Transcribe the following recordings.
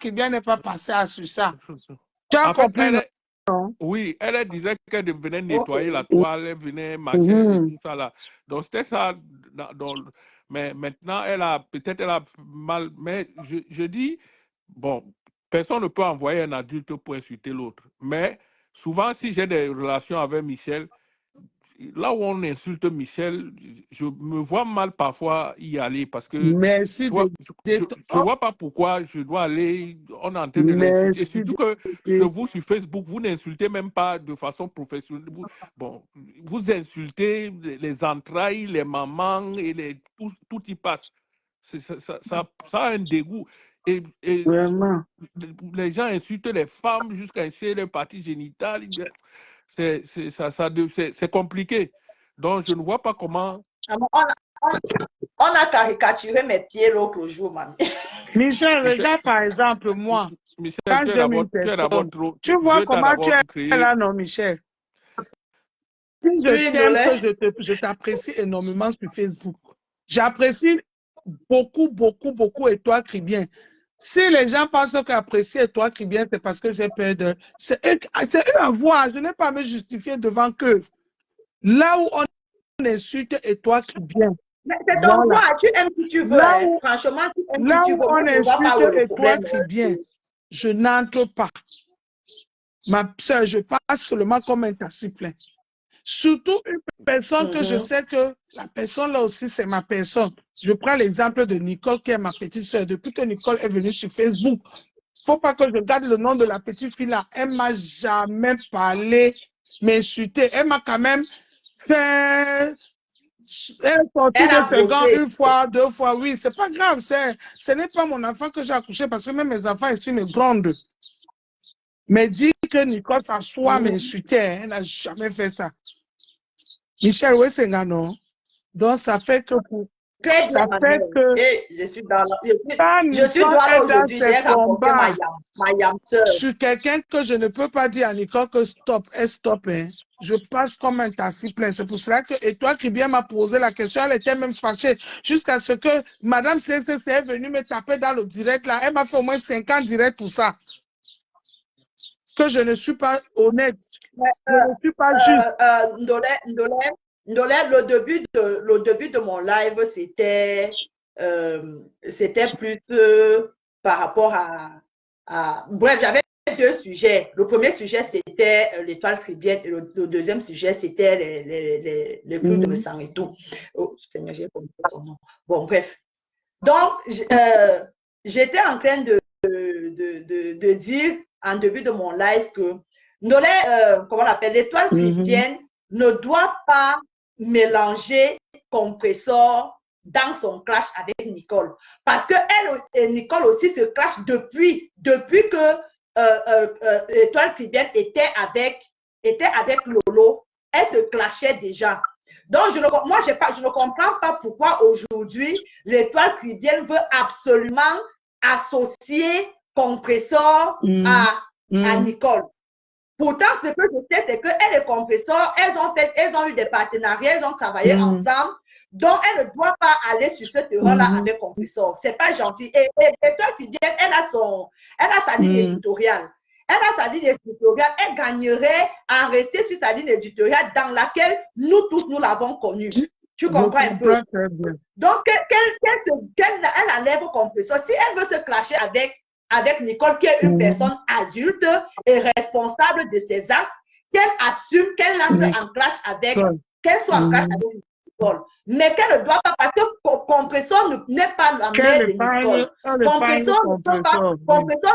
Kibia n'est pas passée sur ça. Tu as En fait, compris, non? oui, elle disait qu'elle venait nettoyer la toile, elle venait marcher et tout ça là. Donc c'était ça. Mais maintenant, elle a mal. Mais je dis, bon, personne ne peut envoyer un adulte pour insulter l'autre. Mais souvent, si j'ai des relations avec Michel, là où on insulte Michel, je me vois mal parfois y aller parce que Merci je vois pas pourquoi je dois aller, on est en train de l'insulter. Et surtout que vous, sur Facebook, vous n'insultez même pas de façon professionnelle. Vous insultez les entrailles, les mamans, et tout y passe. Ça a un dégoût. Et Vraiment. les gens insultent les femmes jusqu'à insulter les parties génitales. C'est compliqué. Donc, je ne vois pas comment... On a caricaturé mes pieds l'autre jour, mamie. Michel, regarde par exemple, moi. Michel, quand tu es d'abord trop... Tu vois comment tu es là, non, Michel? Si je t'aime, que je t'apprécie énormément sur Facebook. J'apprécie beaucoup, beaucoup, beaucoup et toi, Cribien. Si les gens pensent qu'apprécier et toi, Cribien, c'est parce que j'ai peur de... C'est eux à voir. Je n'ai pas à me justifier devant eux. Là où on insulte et toi, Cribien. Mais c'est ton droit, tu aimes qui tu veux. Franchement, tu aimes qui tu veux. Là où on insulte et toi, Cribien, je n'entre pas. Ma soeur, je passe seulement comme un tassi plein. Surtout une personne que je sais que la personne là aussi, c'est ma personne. Je prends l'exemple de Nicole, qui est ma petite soeur. Depuis que Nicole est venue sur Facebook, il ne faut pas que je garde le nom de la petite fille là. Elle ne m'a jamais parlé, m'insulter. Elle m'a quand même fait... Elle est sortie de seconde une fois, deux fois. Oui, c'est pas grave. Ce n'est pas mon enfant que j'ai accouché parce que même mes enfants, ils sont une grande. Mais dire que Nicole s'assoit m'insulter, elle n'a jamais fait ça. Michel Wessenga, non? Donc, ça fait que ça fait que je suis dans aujourd'hui, j'ai rapporté ma yam sœur. Je suis quelqu'un que je ne peux pas dire à Nicole que stop, elle stop. Hein. Je passe comme un tassi plein. C'est pour cela que, et toi qui bien m'a posé la question, elle était même fâchée jusqu'à ce que Madame CCC est venue me taper dans le direct là. Elle m'a fait au moins 50 directs pour ça. Que je ne suis pas honnête. Je ne suis pas juste. Ndolé, le début de mon live, c'était plus par rapport à... Bref, j'avais deux sujets. Le premier sujet, c'était l'étoile cribienne et le deuxième sujet, c'était les flux de sang et tout. Oh, Seigneur, j'ai compris son nom. Bon, bref. Donc, j'étais en train de dire en début de mon live que comment on appelle, l'étoile cribienne ne doit pas mélanger compresseur dans son clash avec Nicole. Parce que elle et Nicole aussi se clashent depuis que l'étoile cribienne était avec Lolo. Elle se clashait déjà. Donc, je ne comprends pas pourquoi aujourd'hui, l'étoile cribienne veut absolument associer compresseur à Nicole. Pourtant, ce que je sais, c'est qu'elle et compresseur, elles ont eu des partenariats, elles ont travaillé ensemble. Donc, elle ne doit pas aller sur ce terrain-là avec compresseur. C'est pas gentil. Et l'étoile cribienne, elle a sa ligne éditoriale. Elle a sa ligne éditoriale, elle gagnerait à rester sur sa ligne éditoriale dans laquelle nous tous, nous l'avons connue. Tu comprends un peu? Donc, qu'elle enlève au compresseur. Si elle veut se clasher avec Nicole, qui est une personne adulte et responsable de ses actes, qu'elle assume, qu'elle entre en clash avec, qu'elle soit en clash avec Nicole. Mais qu'elle ne doit pas, parce que compresseur n'est pas la mère de Nicole. Compresseur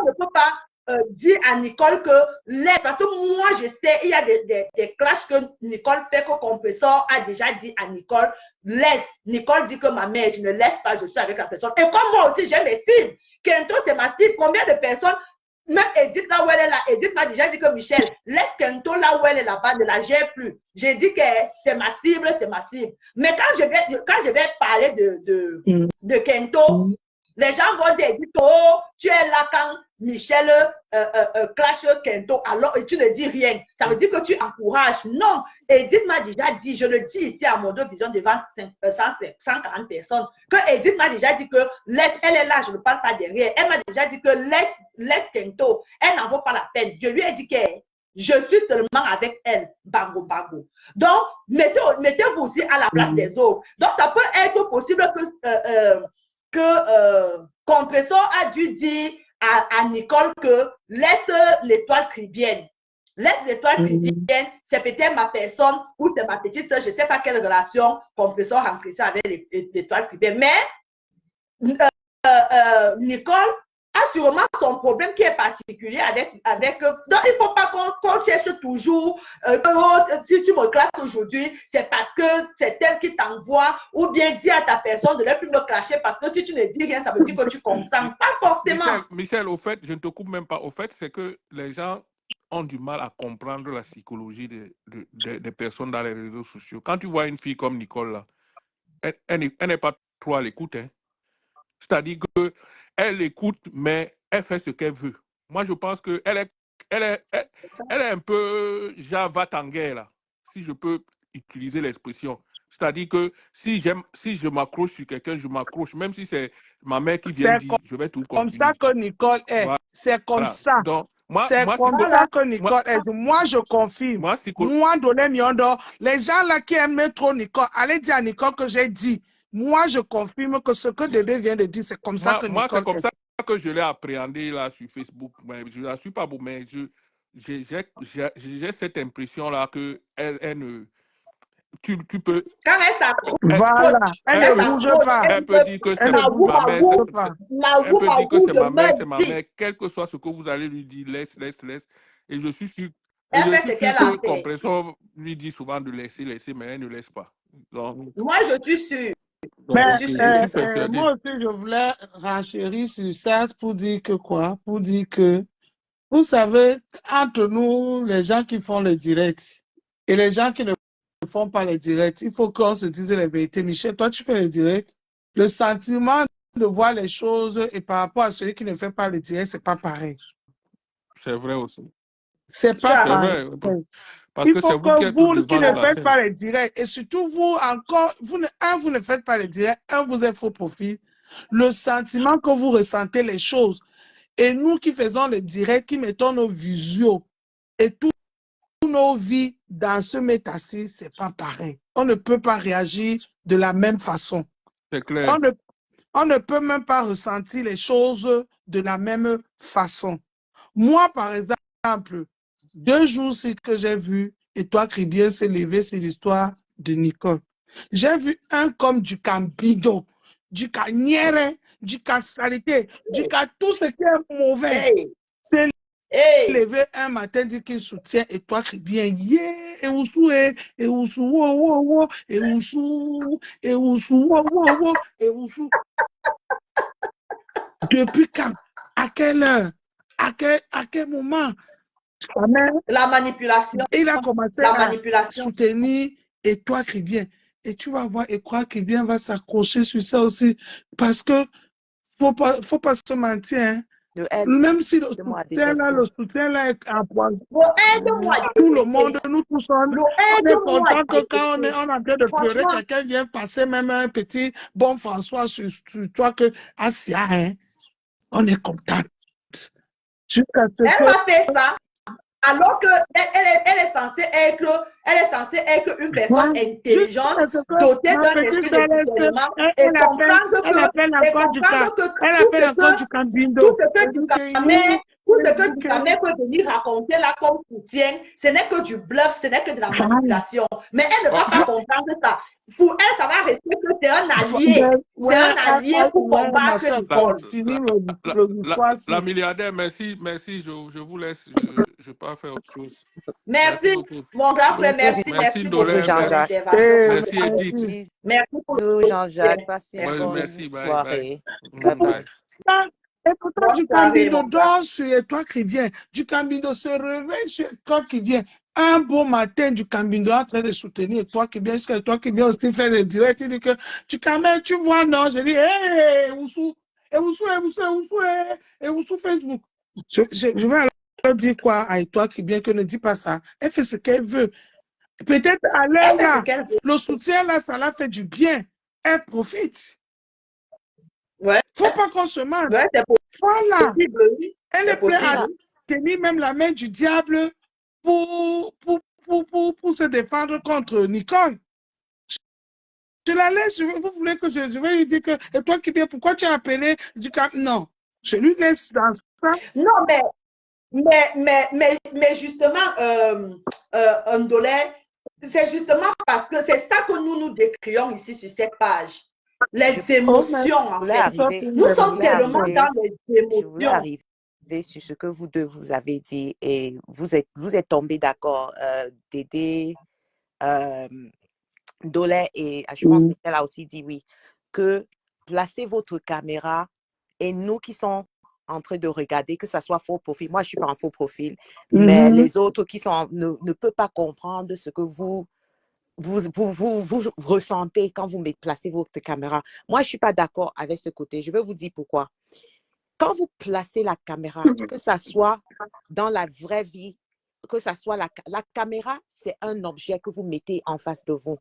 ne peut pas dire à Nicole que parce que moi je sais, il y a des clashs que Nicole fait, que compresseur a déjà dit à Nicole, laisse. Nicole dit que ma mère, je ne laisse pas, je suis avec la personne. Et comme moi aussi j'ai mes cibles, Kento c'est ma cible, combien de personnes, même Edith là où elle est là, Edith m'a déjà dit que Michel, laisse Kento là où elle est là-bas, ne la gère plus. J'ai dit que c'est ma cible, c'est ma cible. Mais quand je vais parler de Kento, Les gens vont dire, oh, tu es là quand Michel clash Kento, alors et tu ne dis rien. Ça veut dire que tu encourages. Non. Edith m'a déjà dit, je le dis ici à Mondo Vision devant 140 personnes, que Edith m'a déjà dit que laisse, elle est là, je ne parle pas derrière. Elle m'a déjà dit que laisse Kento, elle n'en vaut pas la peine. Je lui ai dit que je suis seulement avec elle, bango, bango. Donc, mettez-vous aussi à la place des autres. Donc, ça peut être possible que Compressor a dû dire à Nicole que laisse l'étoile cribienne. Laisse l'étoile cribienne, c'est peut-être ma personne ou c'est ma petite soeur, je ne sais pas quelle relation Compressor a rencontré avec l'étoile cribienne. Mais Nicole a sûrement son problème qui est particulier avec donc il ne faut pas qu'on cherche toujours si tu me classes aujourd'hui, c'est parce que c'est elle qui t'envoie, ou bien dis à ta personne de ne plus me clasher parce que si tu ne dis rien, ça veut dire que tu consens. Pas forcément. Michel, au fait, je ne te coupe même pas. Au fait, c'est que les gens ont du mal à comprendre la psychologie des personnes dans les réseaux sociaux. Quand tu vois une fille comme Nicole, là, elle n'est pas trop à l'écoute. Hein. C'est-à-dire qu'elle écoute, mais elle fait ce qu'elle veut. Moi, je pense qu'elle est un peu Java Tanguay, là, si je peux utiliser l'expression. C'est-à-dire que si je m'accroche sur quelqu'un, je m'accroche. Même si c'est ma mère qui vient dire, je vais tout continuer. C'est comme ça que Nicole est. Voilà. C'est comme ça. C'est comme ça que Nicole est. Moi, je confirme. Moi, Donné Nyondo, les gens là qui aiment trop Nicole, allez dire à Nicole que j'ai dit. Moi, je confirme que ce que Dédé vient de dire, c'est comme ça que Nicole. Moi, c'est comme ça que je l'ai appréhendé là sur Facebook. Mais je ne la suis pas, mais j'ai cette impression-là qu'elle ne... Tu peux... Quand elle s'accroche, voilà, elle ne bouge pas. Elle peut dire que c'est ma mère, elle peut dire que c'est ma mère, quel que soit ce que vous allez lui dire, laisse. Et je suis sûr que Compressor lui dit souvent de laisser, mais elle ne laisse pas. Donc, moi, je suis sûre. Mais, moi aussi, je voulais renchérir sur ça pour dire que quoi? Pour dire que, vous savez, entre nous, les gens qui font le direct et les gens qui ne font pas les directs, il faut qu'on se dise la vérité. Michel, toi, tu fais les directs. Le sentiment de voir les choses et par rapport à celui qui ne fait pas les directs, c'est pas pareil. C'est vrai aussi. C'est pas pareil. Vrai. Parce il que faut c'est vous qui ne faites pas les directs, et surtout vous encore, vous ne faites pas les directs, vous êtes faux profil. Le sentiment que vous ressentez les choses, et nous qui faisons les directs, qui mettons nos visuels et tous nos vies dans ce métassi, c'est pas pareil. On ne peut pas réagir de la même façon. C'est clair. On ne peut même pas ressentir les choses de la même façon. Moi, par exemple, 2 jours que j'ai vu Étoile Cribienne se lever sur l'histoire de Nicole. J'ai vu un comme du cambido, du canière, du casalité, du cas tout ce qui est mauvais. C'est levé un matin, dit qu'il soutient Étoile Cribienne. Et Oussou, et Oussou, wow, et Oussou, et Oussou, wow, et Oussou. Depuis quand? À quelle heure? À quel moment? La manipulation. Il a commencé à soutenir Étoile Cribienne. Et tu vas voir, Étoile Cribienne va s'accrocher sur ça aussi. Parce que faut pas se mentir. Hein. Même si le soutien là est empoisonné. Tout le monde, nous tous, on est content que quand on est en train de pleurer, quelqu'un vient passer même un petit bon François sur toi que Asia, hein. On est content. Elle m'a fait ça. Alors qu'elle est censée être une personne intelligente, dotée d'un esprit de discernement, et comprendre tout ce que Ducamel peut venir raconter là comme soutien, ce n'est que du bluff, ce n'est que de la manipulation. Mais elle ne va pas comprendre ça. Pour elle, ça va rester que c'est un allié. C'est un allié pour combattre la milliardaire, merci, je vous laisse, je peux faire autre chose. Merci, mon grand frère, merci beaucoup Jean-Jacques. Merci Edith. Merci beaucoup Jean-Jacques, passez une bonne soirée. Bye. Et pourtant, du cambido dort sur Étoile Cribienne. Du cambido se réveille sur Étoile Cribienne. Un beau matin, du cambido en train de soutenir Étoile Cribienne, jusqu'à Étoile Cribienne aussi fait le direct. Il dit que du cambido, tu vois, non? Je dis, hé, Oussou. et vous sur Facebook. Je vais alors dire quoi à toi qui bien que ne dit pas ça. Elle fait ce qu'elle veut. Peut-être à l'heure là, le soutien là, ça l'a fait du bien. Elle profite. Ouais. Faut pas qu'on se mente. Ouais, voilà. Oui. Elle est prête à tenir même la main du diable pour se défendre contre Nicole. Je la laisse, vous voulez que je vais lui dire que, et toi qui viens, pourquoi tu as appelé du cap? Non, je lui laisse dans ça. Non, mais justement, Ndolé, c'est justement parce que c'est ça que nous décrions ici sur cette page. Les émotions, en fait. Nous sommes tellement dans les émotions. Je voulais arriver sur ce que vous deux vous avez dit et vous êtes tombés d'accord d'aider Ndolé et je pense que Michel a aussi dit oui, que placez votre caméra et nous qui sommes en train de regarder, que ça soit faux profil. Moi, je ne suis pas en faux profil, mais les autres qui sont ne peuvent pas comprendre ce que vous ressentez quand vous placez votre caméra. Moi, je ne suis pas d'accord avec ce côté. Je vais vous dire pourquoi. Quand vous placez la caméra, que ça soit dans la vraie vie, que ça soit la caméra, c'est un objet que vous mettez en face de vous.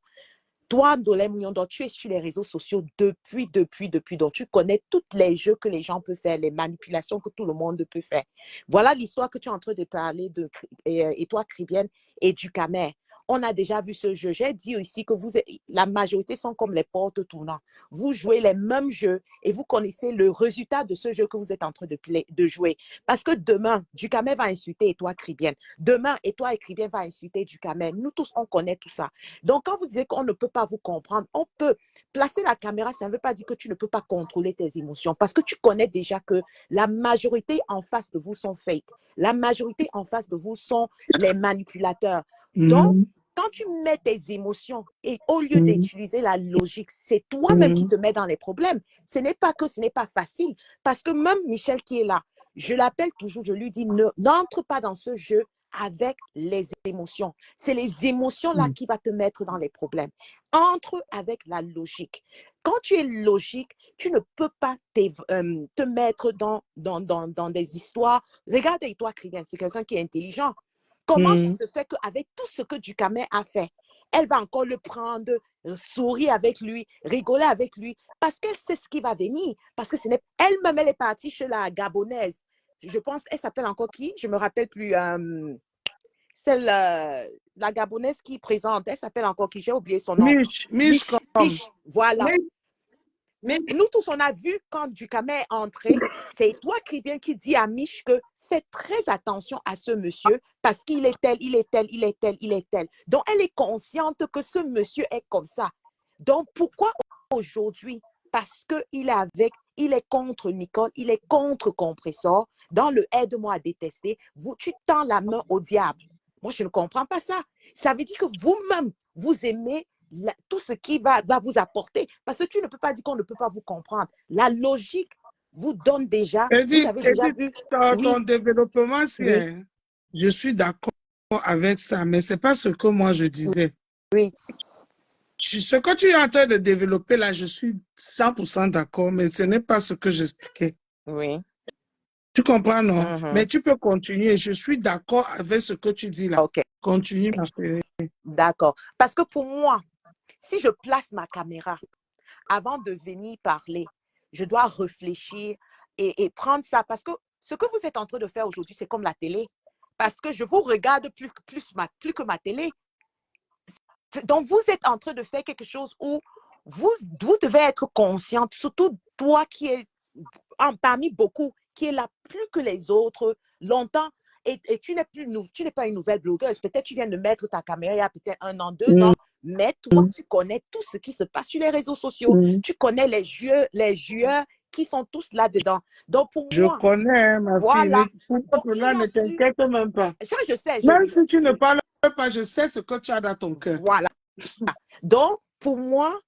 Toi, Ndolé Mouyondo, tu es sur les réseaux sociaux depuis. Donc, tu connais tous les jeux que les gens peuvent faire, les manipulations que tout le monde peut faire. Voilà l'histoire que tu es en train de parler et toi, Cribienne, et du Camer. On a déjà vu ce jeu. J'ai dit aussi que la majorité sont comme les portes tournantes. Vous jouez les mêmes jeux et vous connaissez le résultat de ce jeu que vous êtes en train de jouer. Parce que demain, Ducamer va insulter et toi, Cribienne. Demain, et toi, Cribienne va insulter Ducamer. Nous tous, on connaît tout ça. Donc, quand vous disiez qu'on ne peut pas vous comprendre, on peut placer la caméra, ça ne veut pas dire que tu ne peux pas contrôler tes émotions parce que tu connais déjà que la majorité en face de vous sont fake. La majorité en face de vous sont les manipulateurs. Donc, quand tu mets tes émotions et au lieu d'utiliser la logique, c'est toi-même qui te mets dans les problèmes. Ce n'est pas facile parce que même Michel qui est là, je l'appelle toujours, je lui dis, n'entre pas dans ce jeu avec les émotions. C'est les émotions là qui vont te mettre dans les problèmes. Entre avec la logique. Quand tu es logique, tu ne peux pas te mettre dans des histoires. Regarde-toi, Cribienne, c'est quelqu'un qui est intelligent. Comment ça se fait qu'avec tout ce que Ducamer a fait, elle va encore le prendre, sourire avec lui, rigoler avec lui, parce qu'elle sait ce qui va venir. Parce que elle-même, elle est partie chez la Gabonaise. Je pense, elle s'appelle encore qui? Je ne me rappelle plus. Celle, la Gabonaise qui présente, elle s'appelle encore qui? J'ai oublié son nom. Mich. Voilà. Nous tous, on a vu quand Ducamer est entré, c'est toi, Cribienne, qui dit à Mich que fais très attention à ce monsieur parce qu'il est tel. Donc, elle est consciente que ce monsieur est comme ça. Donc, pourquoi aujourd'hui? Parce qu'il est contre Nicole, il est contre Compressor. Dans le aide-moi à détester, tu tends la main au diable. Moi, je ne comprends pas ça. Ça veut dire que vous-même, vous aimez tout ce qui va vous apporter. Parce que tu ne peux pas dire qu'on ne peut pas vous comprendre. La logique vous donne déjà, vous avez déjà vu. Ton développement, je suis d'accord avec ça, mais ce n'est pas ce que moi je disais. Oui. Ce que tu es en train de développer là, je suis 100% d'accord, mais ce n'est pas ce que j'expliquais. Oui. Tu comprends, non? Mais tu peux continuer. Je suis d'accord avec ce que tu dis là. OK. Continue, ma chérie. D'accord. Parce que pour moi, si je place ma caméra avant de venir parler, je dois réfléchir et prendre ça. Parce que ce que vous êtes en train de faire aujourd'hui, c'est comme la télé. Parce que je vous regarde plus que ma télé. Donc, vous êtes en train de faire quelque chose où vous devez être consciente, surtout toi qui es parmi beaucoup, qui est là plus que les autres longtemps. Et tu n'es pas une nouvelle blogueuse. Peut-être tu viens de mettre ta caméra il y a peut-être 1 an, 2 ans. Mais toi, tu connais tout ce qui se passe sur les réseaux sociaux. Tu connais les joueurs qui sont tous là-dedans. Donc, pour moi... Je connais, ma fille. Là, ne t'inquiète même pas. Ça, je sais. Même si tu ne parles pas, je sais ce que tu as dans ton cœur. Voilà. Donc, pour moi,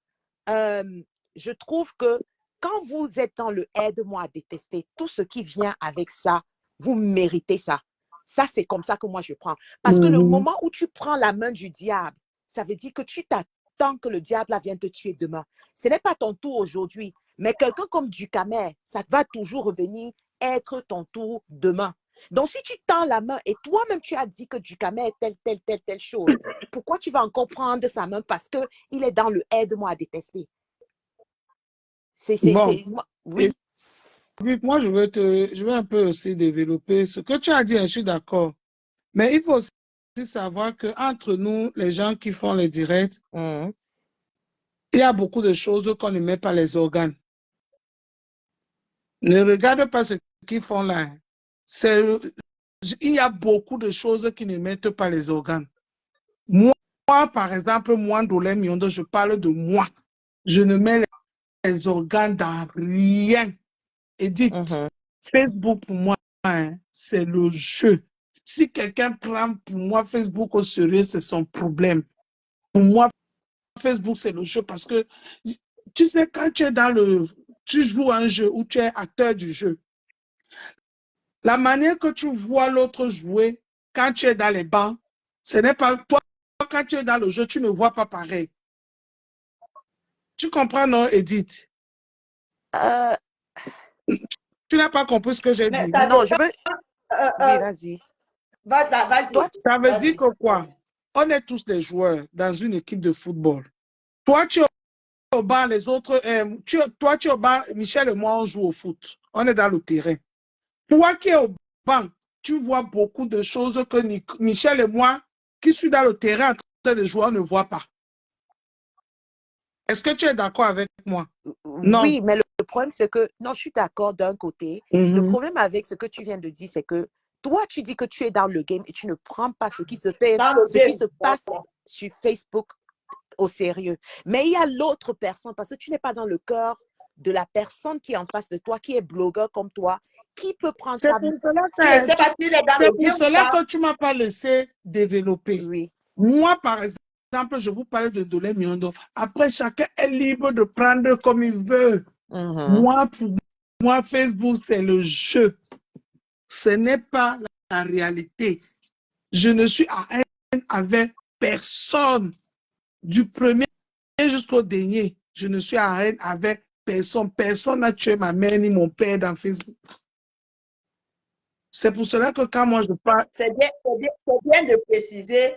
je trouve que quand vous êtes dans le aide-moi à détester, tout ce qui vient avec ça, vous méritez ça. Ça, c'est comme ça que moi, je prends. Parce que le moment où tu prends la main du diable, ça veut dire que tu t'attends que le diable vienne te tuer demain. Ce n'est pas ton tour aujourd'hui. Mais quelqu'un comme Ducamer, ça va toujours revenir être ton tour demain. Donc, si tu tends la main et toi-même tu as dit que Ducamer est telle chose, pourquoi tu vas encore prendre sa main parce qu'il est dans le aide-moi à détester? Bon, oui. et moi, je vais un peu aussi développer ce que tu as dit, je suis d'accord. Mais il faut aussi savoir qu'entre nous, les gens qui font les directs, il y a beaucoup de choses qu'on ne met pas les organes. Ne regarde pas ce qu'ils font là. Il y a beaucoup de choses qui ne mettent pas les organes. Moi, par exemple, moi, Ndolé Miondo, je parle de moi. Je ne mets les organes dans rien. Et dites, Facebook pour moi, hein, c'est le jeu. Si quelqu'un prend pour moi Facebook au sérieux, c'est son problème. Pour moi, Facebook, c'est le jeu parce que, tu sais, quand tu es tu joues un jeu ou tu es acteur du jeu, la manière que tu vois l'autre jouer quand tu es dans les bancs, ce n'est pas toi, quand tu es dans le jeu, tu ne vois pas pareil. Tu comprends, non, Edith? Tu n'as pas compris ce que j'ai dit. Non, je veux... oui, vas-y. Vas-y. Ça veut dire que quoi? On est tous des joueurs dans une équipe de football. Toi, tu es au banc, les autres, toi, tu es au banc, Michel et moi, on joue au foot. On est dans le terrain. Toi qui es au banc, tu vois beaucoup de choses que Michel et moi, qui suis dans le terrain en train de jouer, on ne voit pas. Est-ce que tu es d'accord avec moi? Non. Oui, mais le problème, c'est que, non, je suis d'accord d'un côté. Le problème avec ce que tu viens de dire, c'est que toi, tu dis que tu es dans le game et tu ne prends pas ce qui se passe sur Facebook au sérieux. Mais il y a l'autre personne, parce que tu n'es pas dans le cœur de la personne qui est en face de toi, qui est blogueur comme toi, qui peut prendre ça. C'est pour cela que tu ne m'as pas laissé développer. Oui. Moi, par exemple, je vous parlais de Ndolé Miondo. Après, chacun est libre de prendre comme il veut. Moi, pour moi, Facebook, c'est le jeu. Ce n'est pas la réalité. Je ne suis à haine avec personne. Du premier jusqu'au dernier, je ne suis à haine avec personne. Personne n'a tué ma mère ni mon père dans Facebook. C'est pour cela que quand moi je parle... C'est bien de préciser,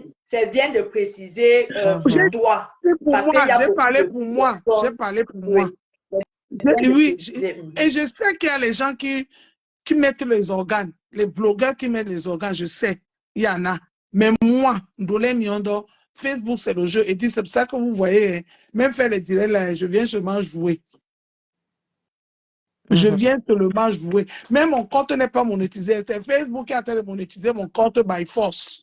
pour toi. J'ai parlé pour moi. J'ai parlé pour moi. Oui, et je sais qu'il y a les gens qui mettent les organes, les blogueurs qui mettent les organes, je sais, il y en a. Mais moi, Ndolé Miondo, Facebook, c'est le jeu. Et c'est pour ça que vous voyez, même faire les directs là, je viens seulement jouer. Je viens seulement jouer. Même mon compte n'est pas monétisé. C'est Facebook qui a été monétiser mon compte by force.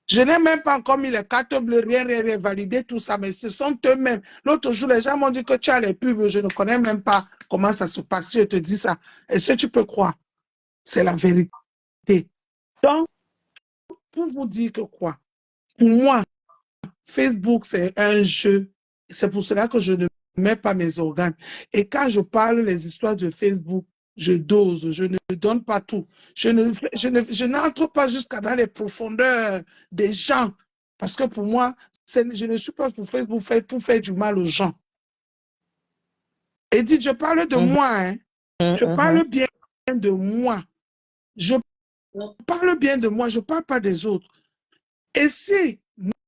Je n'ai même pas encore mis les cartes bleues, rien validé, tout ça, mais ce sont eux-mêmes. L'autre jour, les gens m'ont dit que tu as les pubs, je ne connais même pas comment ça se passe. Je te dis ça. Est-ce que tu peux croire? C'est la vérité. Donc, pour vous dire que quoi? Pour moi, Facebook, c'est un jeu. C'est pour cela que je ne mets pas mes organes. Et quand je parle les histoires de Facebook, je dose, je ne donne pas tout. Je n'entre pas jusqu'à dans les profondeurs des gens. Parce que pour moi, je ne suis pas pour Facebook pour faire du mal aux gens. Et dites, je parle de moi. Hein. Je parle bien de moi. Je parle bien de moi, je ne parle pas des autres. Et si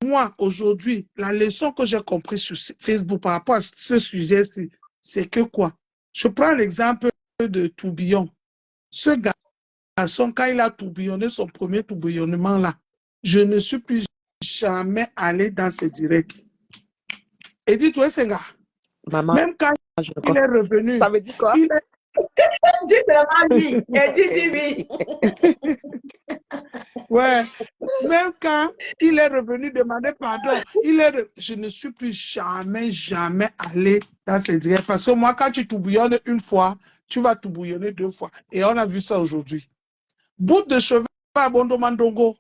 moi, aujourd'hui, la leçon que j'ai comprise sur Facebook par rapport à ce sujet-ci, c'est que quoi? Je prends l'exemple de Tourbillon. Ce garçon, quand il a tourbillonné son premier tourbillonnement là, je ne suis plus jamais allé dans ce direct. Et dis-toi, c'est gars. Maman, même quand il est revenu. Ça veut dire quoi? Dis seulement oui. Et dis oui. Ouais. Même quand il est revenu demander pardon, je ne suis plus jamais allé dans ce direct. Parce que moi, quand tu tourbillonnes une fois, tu vas tourbillonner 2 fois. Et on a vu ça aujourd'hui. Bout de cheval à Bondo Mandongo,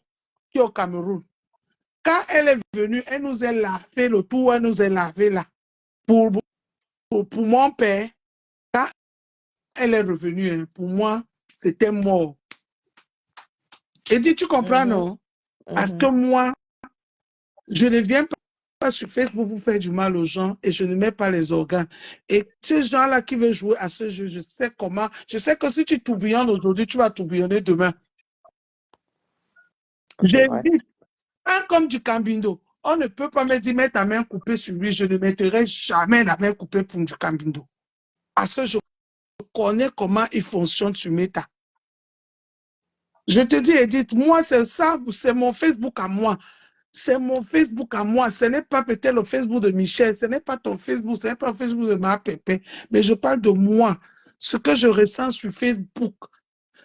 qui est au Cameroun. Quand elle est venue, elle nous a lavé le tour, elle nous a lavé là. Pour mon père, quand elle est revenue, hein, pour moi, c'était mort. Et dis, tu comprends, non? Parce que moi, je ne viens pas sur Facebook pour faire du mal aux gens et je ne mets pas les organes. Et ces gens-là qui veulent jouer à ce jeu, je sais comment. Je sais que si tu tourbillonnes aujourd'hui, tu vas tourbillonner demain. J'évite. Un comme du Cambindo. On ne peut pas me dire, mets ta main coupée sur lui. Je ne mettrai jamais la main coupée pour du Cambindo. Parce que je connais comment il fonctionne sur Meta. Je te dis, Edith, moi, c'est ça, c'est mon Facebook à moi. C'est mon Facebook à moi. Ce n'est pas peut-être le Facebook de Michel. Ce n'est pas ton Facebook. Ce n'est pas le Facebook de ma pépé. Mais je parle de moi. Ce que je ressens sur Facebook.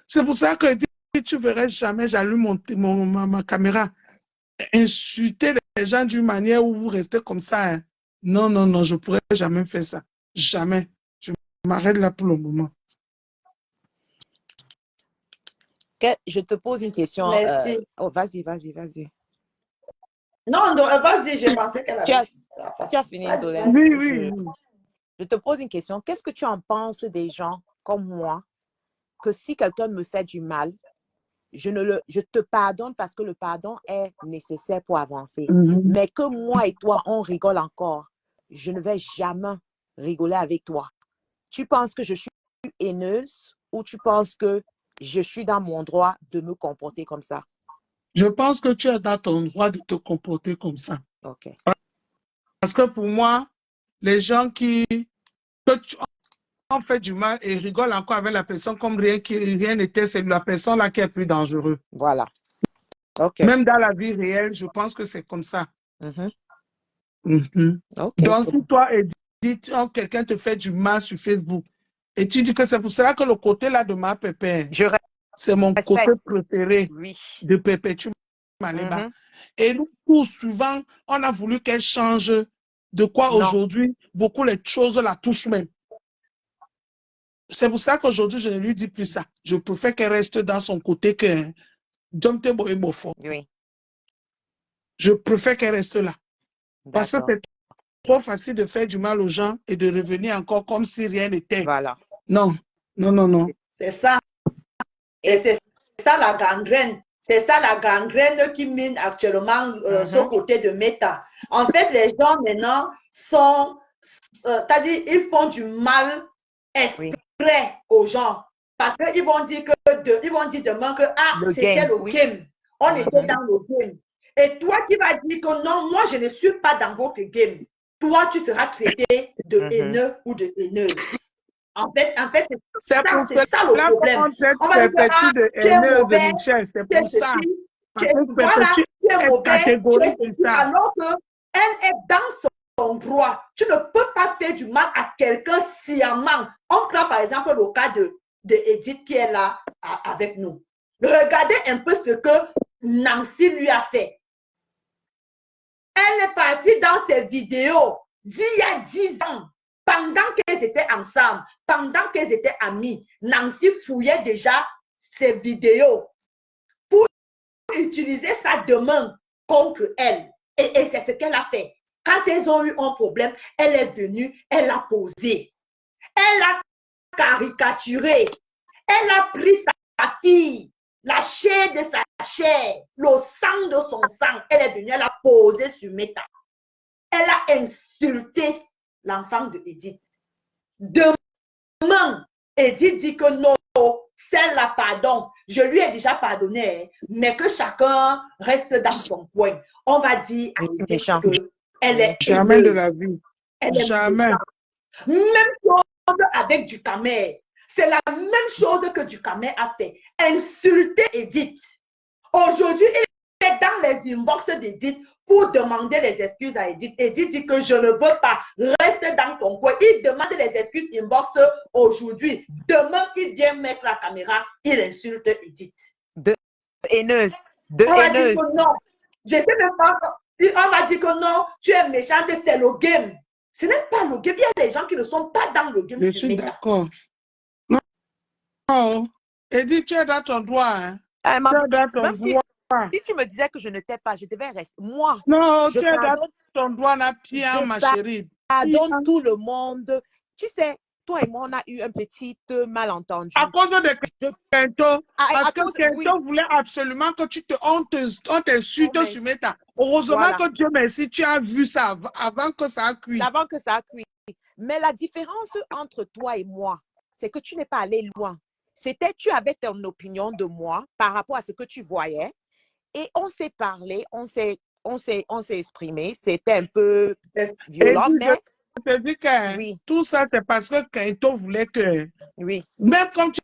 C'est pour ça que tu ne verrais jamais, j'allume ma caméra, insulter les gens d'une manière où vous restez comme ça. Hein. Non, non, non, je ne pourrais jamais faire ça. Jamais. Je m'arrête là pour le moment. Je te pose une question. Oh, vas-y. Non, vas-y, je pensais qu'elle avait... Tu as fini, Dolène. Oui. Je te pose une question. Qu'est-ce que tu en penses des gens comme moi, que si quelqu'un me fait du mal, je te pardonne parce que le pardon est nécessaire pour avancer. Mais que moi et toi, on rigole encore, je ne vais jamais rigoler avec toi. Tu penses que je suis haineuse ou tu penses que je suis dans mon droit de me comporter comme ça? Je pense que tu es dans ton droit de te comporter comme ça. OK. Parce que pour moi, les gens qui ont fait du mal et rigolent encore avec la personne comme rien n'était, c'est la personne là qui est plus dangereuse. Voilà. OK. Même dans la vie réelle, je pense que c'est comme ça. Okay, donc, si toi, Edith, quelqu'un te fait du mal sur Facebook, et tu dis que c'est pour cela que le côté là de ma pépé, c'est mon côté préféré de Perpétue Maleba. Et nous, souvent, on a voulu qu'elle change. De quoi aujourd'hui, beaucoup les choses la touchent même. C'est pour ça qu'aujourd'hui, je ne lui dis plus ça. Je préfère qu'elle reste dans son côté que oui. Je préfère qu'elle reste là. Parce que c'est trop facile de faire du mal aux gens et de revenir encore comme si rien n'était. Voilà. Non. C'est ça. Et c'est ça la gangrène. C'est ça la gangrène qui mine actuellement ce côté de Meta. En fait, les gens maintenant sont, c'est-à-dire, ils font du mal exprès aux gens. Parce qu'ils vont dire demain que c'était le game. On était dans le game. Et toi qui vas dire que non, moi je ne suis pas dans votre game. Toi, tu seras traité de haineux ou de haineuse. En fait, c'est ça le problème. On va dire que tu es mauvais, c'est pour ça. Voilà, tu es mauvais, alors qu'elle est dans son droit. Tu ne peux pas faire du mal à quelqu'un sciemment. On prend par exemple le cas de Edith qui est là avec nous. Regardez un peu ce que Nancy lui a fait. Elle est partie dans ses vidéos d'il y a 10 ans. Pendant qu'elles étaient ensemble, pendant qu'elles étaient amies, Nancy fouillait déjà ses vidéos pour utiliser sa demande contre elle. Et c'est ce qu'elle a fait. Quand elles ont eu un problème, elle est venue, elle a posé. Elle a caricaturé. Elle a pris sa fille, la chair de sa chair, le sang de son sang. Elle est venue, elle a posé sur Meta. Elle a insulté l'enfant de Edith. Demain, Edith dit que non, celle-là, pardon, je lui ai déjà pardonné, mais que chacun reste dans son coin. On va dire à Edith qu'elle est jamais de la vie. Jamais. Même chose avec Ducamer. C'est la même chose que Ducamer a fait. Insulter Edith. Aujourd'hui, il est dans les inbox d'Edith pour demander les excuses à Edith. Edith dit que je ne veux pas rester dans ton coin. Il demande les excuses inbox aujourd'hui. Demain, il vient mettre la caméra, il insulte Edith. De haineuse. On va dire que non. Je sais même pas. On va dire que non, tu es méchante, c'est le game. Ce n'est pas le game. Il y a des gens qui ne sont pas dans le game. Je suis d'accord. Non. Edith, tu es dans ton droit. Hein. Tu es dans ton droit. Si tu me disais que je ne t'ai pas, je devais rester. Moi, non, tu es dans ton droit, ma chérie. Pardonne tout le monde. Tu sais, toi et moi, on a eu un petit malentendu. À cause de Kento. Parce que Kento voulait absolument que on t'insulte sur Meta. Heureusement Voilà. que Dieu merci, tu as vu ça avant que ça a cuit. Avant que ça a cuit. Mais la différence entre toi et moi, c'est que tu n'es pas allé loin. C'était, tu avais ton opinion de moi par rapport à ce que tu voyais. Et on s'est parlé, on s'est exprimé. C'était un peu Et violent, puis, mais je te dis que oui, tout ça, c'est parce que Kaito voulait que, oui. même comme tu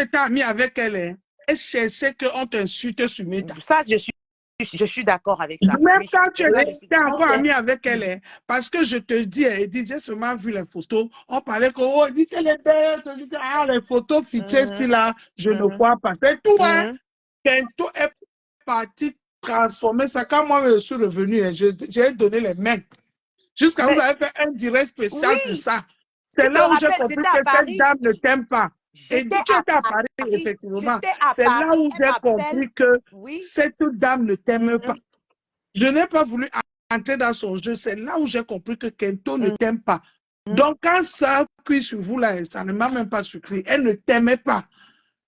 étais ami avec elle, hein, elle cherchait qu'on t'insulte sur Meta. Ça, je suis d'accord avec ça. Même Oui, quand tu ça, Oui, je suis étais d'accord. encore ami avec elle, hein, parce que je te dis, elle dit, j'ai seulement vu les photos, on parlait que, oh, dit qu'elle est belle, on dit que, ah, les photos filtrées, si là, je ne crois pas. C'est tout, hein. Kaito est parti transformer ça. Quand moi, je suis revenu, hein, j'ai donné les mains. Jusqu'à vous Mais avez fait un direct spécial pour oui, ça. tu C'est te là où j'ai rappelles, compris j'étais à que cette Paris. dame ne t'aime pas. Et J'étais tu étais à à Paris, Paris. effectivement. J'étais à C'est là Paris. où Elle j'ai m'appelle. compris que Oui. cette dame ne t'aime pas. Je n'ai pas voulu entrer dans son jeu. C'est là où j'ai compris que Kento ne t'aime pas. Donc, quand ça cuit sur vous, là, ça ne m'a même pas surpris. Elle ne t'aimait pas.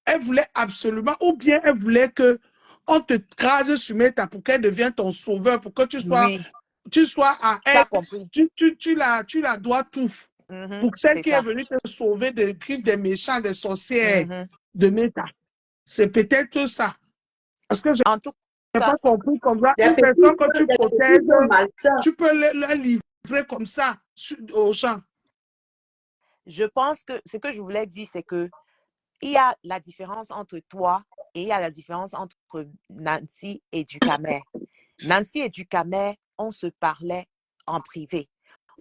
Elle voulait absolument, ou bien elle voulait que on te crase sur Meta pour qu'elle devienne ton sauveur, pour que tu sois à elle. Tu la dois tout. Pour celle qui est venue te sauver des griffes des méchants, des sorcières de Meta. C'est peut-être ça. Parce que je n'ai pas compris comme ça. Une personne que tu protèges, tu peux la livrer comme ça aux gens. Je pense que ce que je voulais dire, c'est que il y a la différence entre toi et il y a la différence entre Nancy et Ducamer. Nancy et Ducamer, on se parlait en privé.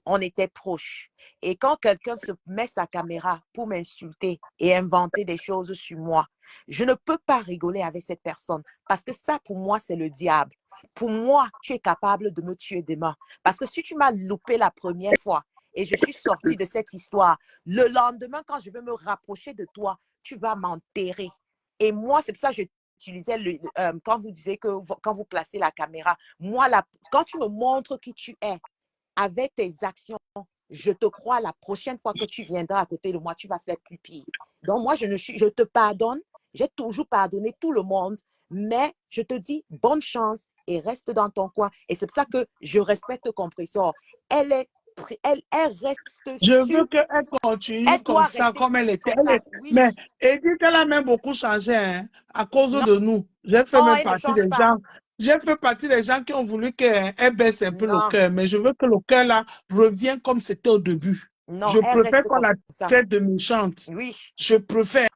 On était proches. Et quand quelqu'un se met sa caméra pour m'insulter et inventer des choses sur moi, je ne peux pas rigoler avec cette personne parce que ça, pour moi, c'est le diable. Pour moi, tu es capable de me tuer demain. Parce que si tu m'as loupé la première fois et je suis sortie de cette histoire, le lendemain, quand je veux me rapprocher de toi, tu vas m'enterrer. Et moi, c'est pour ça que j'utilisais quand vous disiez que quand vous placez la caméra, moi, quand tu me montres qui tu es, avec tes actions, je te crois, la prochaine fois que tu viendras à côté de moi, tu vas faire plus pire. Donc, moi, je te pardonne. J'ai toujours pardonné tout le monde, mais je te dis bonne chance et reste dans ton coin. Et c'est pour ça que je respecte Compressor. Elle reste Je veux sûre. qu'elle continue Elle comme doit ça, rester comme elle était. comme ça. Oui. Mais Edith, elle a même beaucoup changé hein, à cause de nous. J'ai fait même elle ne partie change des pas. gens. J'ai fait partie des gens qui ont voulu qu'elle baisse un peu le Non. cœur. Mais je veux que le cœur là revienne comme c'était au début. Non, je elle préfère reste qu'on comme la ça. traite de méchante. Oui. Je préfère.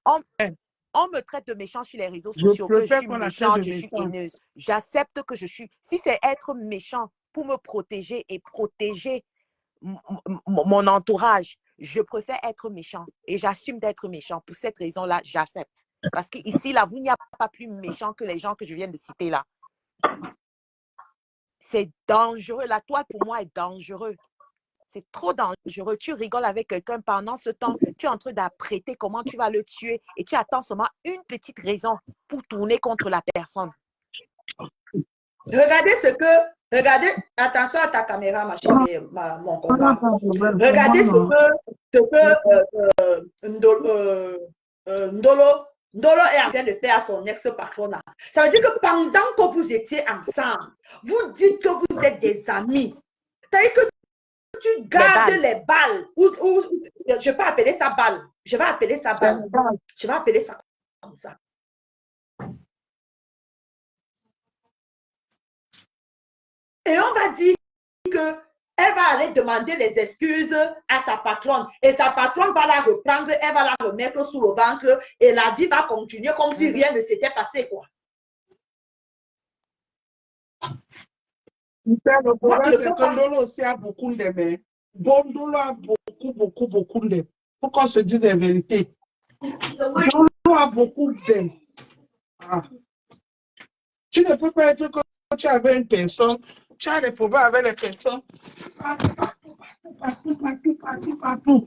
On me traite de méchant sur les réseaux Je sociaux, que je préfère suis qu'on la traite méchante, de je suis méchante. haineuse. J'accepte que je suis. Si c'est être méchant pour me protéger et protéger mon entourage, je préfère être méchant et j'assume d'être méchant. Pour cette raison-là, j'accepte. Parce qu'ici, là, vous n'y a pas plus méchant que les gens que je viens de citer là. C'est dangereux. La toile, pour moi, est dangereux. C'est trop dangereux. Tu rigoles avec quelqu'un pendant ce temps, tu es en train d'apprêter comment tu vas le tuer et tu attends seulement une petite raison pour tourner contre la personne. Regardez, attention à ta caméra, ma chérie, mon combat. Regardez ce que Ndolo est en train de faire à son ex-patron. Ça veut dire que pendant que vous étiez ensemble, vous dites que vous êtes des amis. C'est-à-dire que tu gardes les balles. Je vais appeler ça balle. Je vais appeler ça balle. Je vais appeler ça comme ça. Et on va dire que elle va aller demander les excuses à sa patronne. Et sa patronne va la reprendre, elle va la remettre sous le ventre et la vie va continuer comme si rien ne s'était passé, quoi. Le problème, c'est que Ndolo aussi a beaucoup d'aimés. Ndolo a beaucoup d'aimés. Faut qu'on se dise la vérité. Ndolo a beaucoup d'aimés. Ah. Tu ne peux pas être comme tu avais une personne, tu as des problèmes avec les personnes. Partout.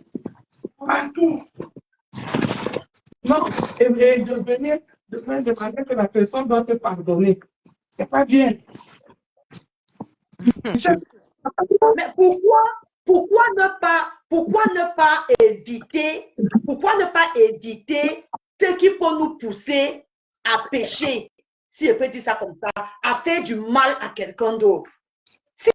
Non, et de venir demander que la personne doit te pardonner. C'est pas bien. Mais pourquoi ne pas éviter ce qui peut nous pousser à pécher? si je peux dire ça comme ça, à faire du mal à quelqu'un d'autre. Si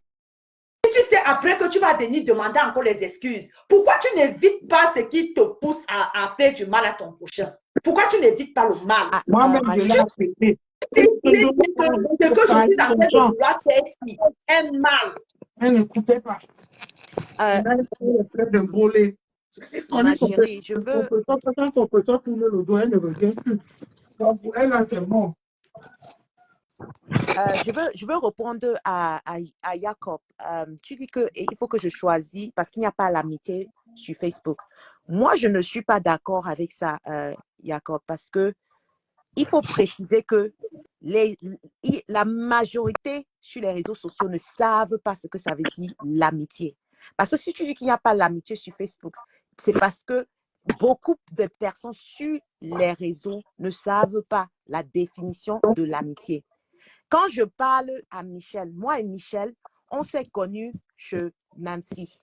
tu sais après que tu vas venir demander encore les excuses, pourquoi tu n'évites pas ce qui te pousse à faire du mal à ton prochain? Pourquoi tu n'évites pas le mal? Moi-même, je l'ai accepté. Ce que je suis en train de vouloir faire ici est mal. Elle n'écoutait pas. Elle a le fait de voler. Ma chérie, je veux... Quand on peut tourner le doigt, elle ne revient plus. Donc, elle a c'est bon. Je veux répondre à Jacob. Tu dis qu'il faut que je choisisse parce qu'il n'y a pas l'amitié sur Facebook. Moi, je ne suis pas d'accord avec ça, Jacob, parce que il faut préciser que la majorité sur les réseaux sociaux ne savent pas ce que ça veut dire l'amitié. Parce que si tu dis qu'il n'y a pas l'amitié sur Facebook, c'est parce que beaucoup de personnes sur les réseaux ne savent pas la définition de l'amitié. Quand je parle à Michel, moi et Michel, on s'est connus chez Nancy.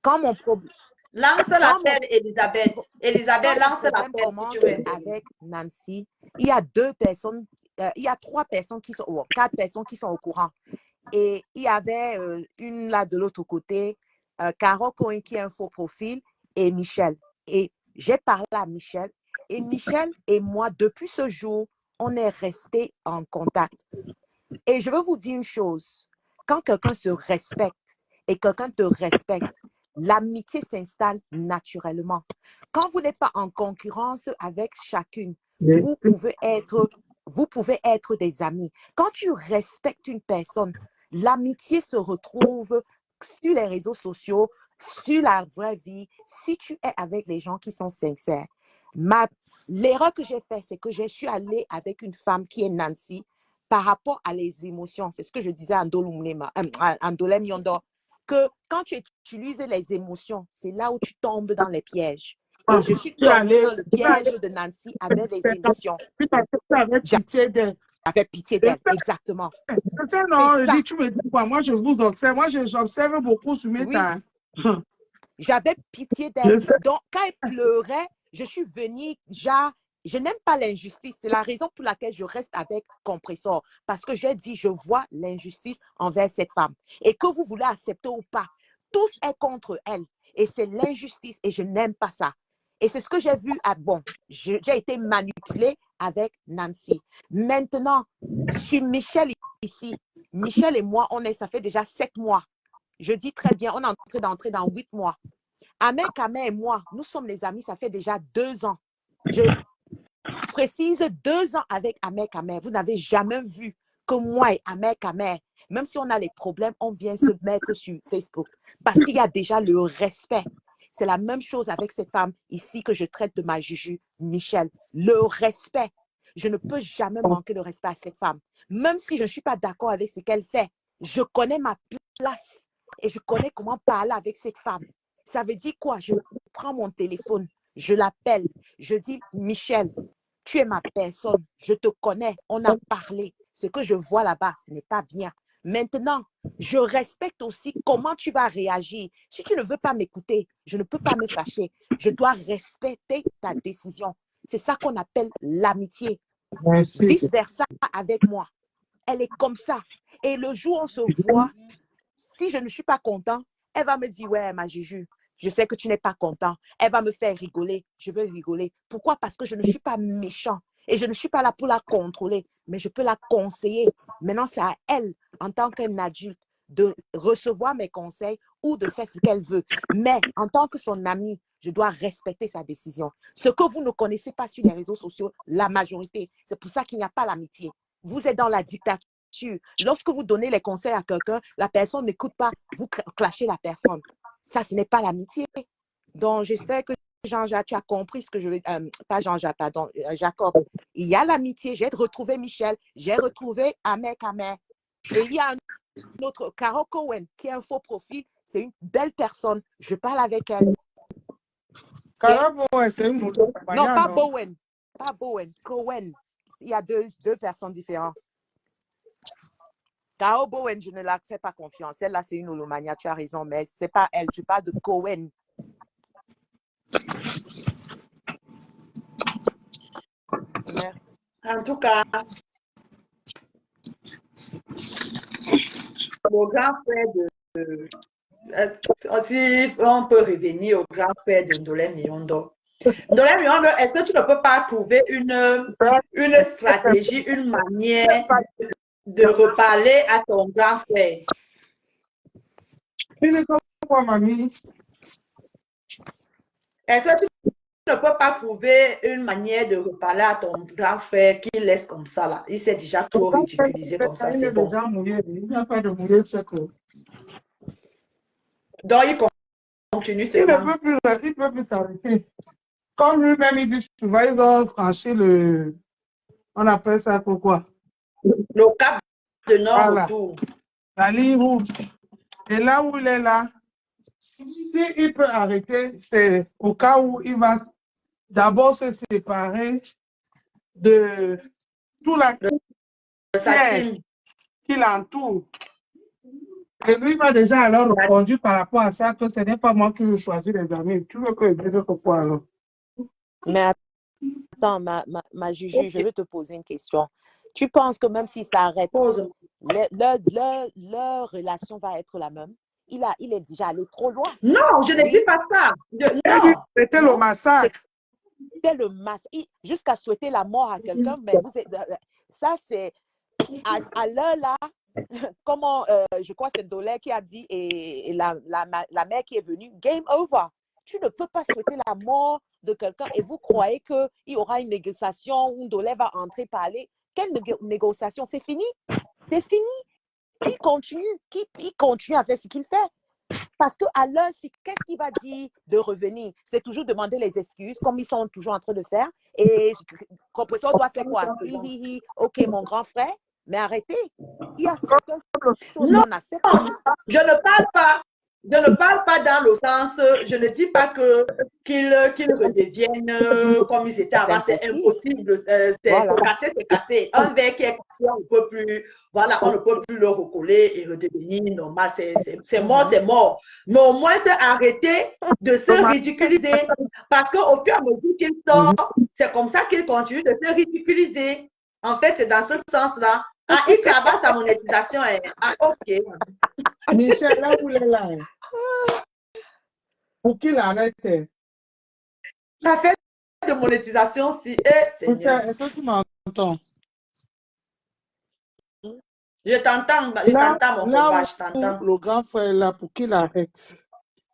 Quand mon problème... Lance l'appel, Elisabeth. Elisabeth, lance l'appel commence si tu veux. avec Nancy. Il y a 2 personnes, il y a 3 personnes qui sont, 4 personnes qui sont au courant. Et il y avait une là de l'autre côté, Caro Cohen qui a un faux profil et Michel. Et j'ai parlé à Michel. Et Michel et moi, depuis ce jour, on est restés en contact. Et je veux vous dire une chose. Quand quelqu'un se respecte et quelqu'un te respecte, l'amitié s'installe naturellement. Quand vous n'êtes pas en concurrence avec chacune, vous pouvez être des amis. Quand tu respectes une personne, l'amitié se retrouve sur les réseaux sociaux, sur la vraie vie, si tu es avec les gens qui sont sincères. L'erreur que j'ai faite, c'est que je suis allée avec une femme qui est Nancy par rapport à les émotions. C'est ce que je disais à Ndolem Yondo, que quand tu utilises les émotions, c'est là où tu tombes dans les pièges. Et je suis tombée dans le piège de Nancy avec les émotions. J'avais pitié d'elle, exactement. C'est ça, non, je dis, tu me dis quoi? Moi, je vous observe. Moi, j'observe beaucoup sur mes temps. J'avais pitié d'elle. Donc, quand elle pleurait, je suis venue, je n'aime pas l'injustice. C'est la raison pour laquelle je reste avec Compressor. Parce que j'ai dit, je vois l'injustice envers cette femme. Et que vous voulez accepter ou pas, tous est contre elle. Et c'est l'injustice et je n'aime pas ça. Et c'est ce que j'ai vu. J'ai été manipulée avec Nancy. Maintenant, sur Michel ici, Michel et moi, ça fait déjà 7 mois. Je dis très bien, on est en train d'entrer dans 8 mois. Ahmed Kamer et moi, nous sommes les amis, ça fait déjà 2 ans. Je précise 2 ans avec Ahmed Kamer. Vous n'avez jamais vu que moi et Ahmed Kamer, même si on a les problèmes, on vient se mettre sur Facebook. Parce qu'il y a déjà le respect. C'est la même chose avec cette femme ici que je traite de ma juju, Michel. Le respect. Je ne peux jamais manquer de respect à cette femme. Même si je ne suis pas d'accord avec ce qu'elle fait, je connais ma place et je connais comment parler avec cette femme. Ça veut dire quoi? Je prends mon téléphone, je l'appelle, je dis, Michel, tu es ma personne, je te connais, on a parlé. Ce que je vois là-bas, ce n'est pas bien. Maintenant, je respecte aussi comment tu vas réagir. Si tu ne veux pas m'écouter, je ne peux pas me fâcher. Je dois respecter ta décision. C'est ça qu'on appelle l'amitié. Vice-versa avec moi. Elle est comme ça. Et le jour où on se voit, si je ne suis pas content, elle va me dire, ouais, ma Juju, je sais que tu n'es pas content. Elle va me faire rigoler. Je veux rigoler. Pourquoi? Parce que je ne suis pas méchant. Et je ne suis pas là pour la contrôler, mais je peux la conseiller. Maintenant, c'est à elle, en tant qu'un adulte, de recevoir mes conseils ou de faire ce qu'elle veut. Mais en tant que son amie, je dois respecter sa décision. Ce que vous ne connaissez pas sur les réseaux sociaux, la majorité, c'est pour ça qu'il n'y a pas l'amitié. Vous êtes dans la dictature. Lorsque vous donnez les conseils à quelqu'un, la personne n'écoute pas, vous clashez la personne. Ça, ce n'est pas l'amitié. Donc, j'espère que Jean-Jacques, tu as compris ce que je veux dire. Pas Jean-Jacques, pardon, Jacob. Il y a l'amitié. J'ai retrouvé Michel. J'ai retrouvé Ahmed Kamer. Et il y a un autre, Caro Cohen, qui a un faux profil. C'est une belle personne. Je parle avec elle. Caro Bowen, c'est une autre. Non, pas Bowen. Pas Bowen. Cohen. Il y a deux personnes différentes. Caro Bowen, je ne la fais pas confiance. Celle-là, c'est une holomania, tu as raison, mais ce n'est pas elle. Tu parles de Cohen. En tout cas, le grand frère si on peut revenir au grand frère de Ndolé Miondo. Ndolé Miondo, est-ce que tu ne peux pas trouver une stratégie, une manière de reparler à ton grand frère? Est-ce que tu ne peux pas trouver une manière de reparler à ton grand frère qui laisse comme ça là? Il s'est déjà trop ridiculisé comme ça, c'est bon. Donc il continue seulement. Il ne peut plus s'arrêter. Comme lui-même, il dit souvent, ils ont franchi le... On appelle ça pourquoi? Le cap de non-retour. La ligne rouge. Et là où il est là, s'il peut arrêter, c'est au cas où il va d'abord se séparer de tout la team qui l'entoure. Et lui va déjà alors répondre par rapport à ça que ce n'est pas moi qui veux choisir les amis. Tu veux que je dise pourquoi alors? Mais attends, ma Juju, je veux te poser une question. Tu penses que même s'il s'arrête, leur relation va être la même? Il est déjà allé trop loin. Non, je ne dis pas ça. C'était le massacre. C'était le massacre. Jusqu'à souhaiter la mort à quelqu'un, mais ça c'est à l'heure là, comment je crois que c'est Ndolé qui a dit et la mère qui est venue, game over. Tu ne peux pas souhaiter la mort de quelqu'un et vous croyez qu'il y aura une négociation où Ndolé va entrer parler. Quelle négociation? C'est fini. C'est fini. Il continue à faire ce qu'il fait. Parce qu'à l'heure, qu'est-ce qu'il va dire de revenir? C'est toujours demander les excuses, comme ils sont toujours en train de faire. Et Compression doit faire quoi? Ok, mon grand frère, mais arrêtez. Il y a certaines choses qu'on accepte. Je ne parle pas dans le sens, je ne dis pas qu'ils redeviennent comme ils étaient avant, c'est impossible, c'est cassé. Un verre qui est cassé, on ne peut plus, on ne peut plus le recoller et redevenir normal, c'est mort, c'est mort. Mais au moins, c'est arrêter de se ridiculiser, parce qu'au fur et à mesure qu'il sort, c'est comme ça qu'il continue de se ridiculiser. En fait, c'est dans ce sens-là. Ah, il travaille sa monétisation. Ah, ok. Michel, là où il est là. Pour qu'il arrête. La fête de monétisation, si. Seigneur. Est-ce que tu m'entends? Je t'entends, mon copain, je t'entends. Le grand frère est là pour qu'il arrête.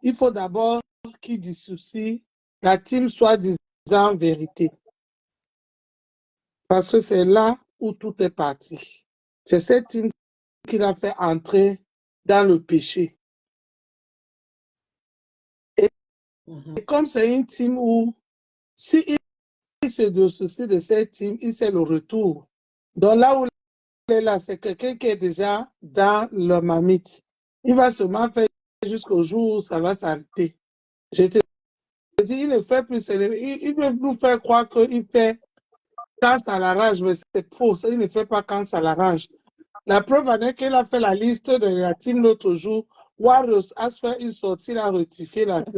Il faut d'abord qu'il dissocie la team soi-disant vérité. Parce que c'est là où tout est parti. C'est cette team qui l'a fait entrer dans le péché. Et comme c'est une team où, s'il se dissocie de cette team, il sait le retour. Donc là où il est là, c'est quelqu'un qui est déjà dans le mamite. Il va seulement faire jusqu'au jour où ça va s'arrêter. Je te dis, il ne fait plus, il veut nous faire croire qu'il fait quand ça l'arrange, mais c'est faux, il ne fait pas quand ça l'arrange. La preuve en est qu'il a fait la liste de la team l'autre jour. Warriors a fait une sortie, il a rectifié la liste.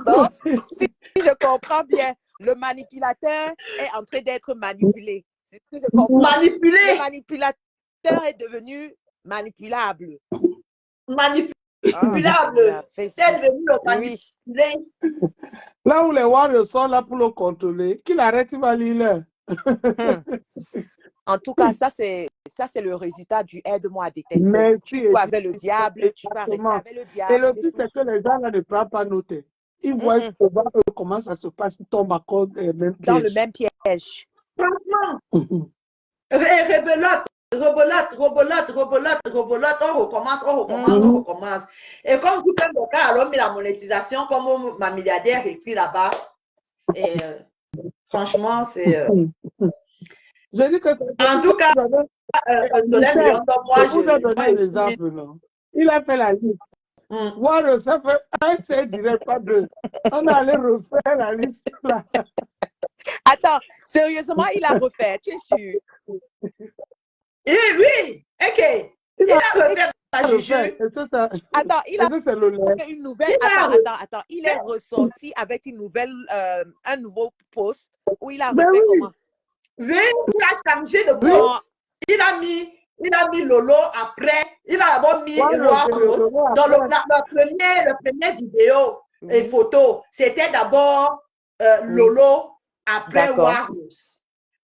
Donc, si je comprends bien, le manipulateur est en train d'être manipulé. C'est ce que je comprends. Manipulé. Le manipulateur est devenu manipulable. Manipulable. C'est devenu le manipulé. Là où les Warriors sont là pour le contrôler, qu'il arrête, il va lire. En tout cas, ça c'est le résultat du aide-moi à détester. Mais tu vas avec le diable, tu vas rester avec le diable. Et le truc, c'est que les gens là ne prennent pas noter. Ils voient comment ça se passe, ils tombent à cause dans le même piège. Franchement. Rebolote, on recommence. Et comme tout le monde a mis la monétisation comme ma milliardaire écrit là-bas. Et franchement, c'est... Je dis que en tout cas, moi, je vous ai donné un exemple. Il a fait la liste. Voir, ça fait un, c'est direct, pas deux. On allait refaire la liste là. Attends, sérieusement, il a refait, tu es sûr? Oui, ok. Il a refait la Juju. Attends, il a fait une nouvelle. Attends. Il est ressorti avec une nouvelle, un nouveau post où il a refait comment? Oui, il a changé de Oui. poste. Non, Il a mis Lolo après. Il a d'abord mis Warriors. Dans le premier vidéo et oui, photo, c'était d'abord oui, Lolo après d'accord. Warriors.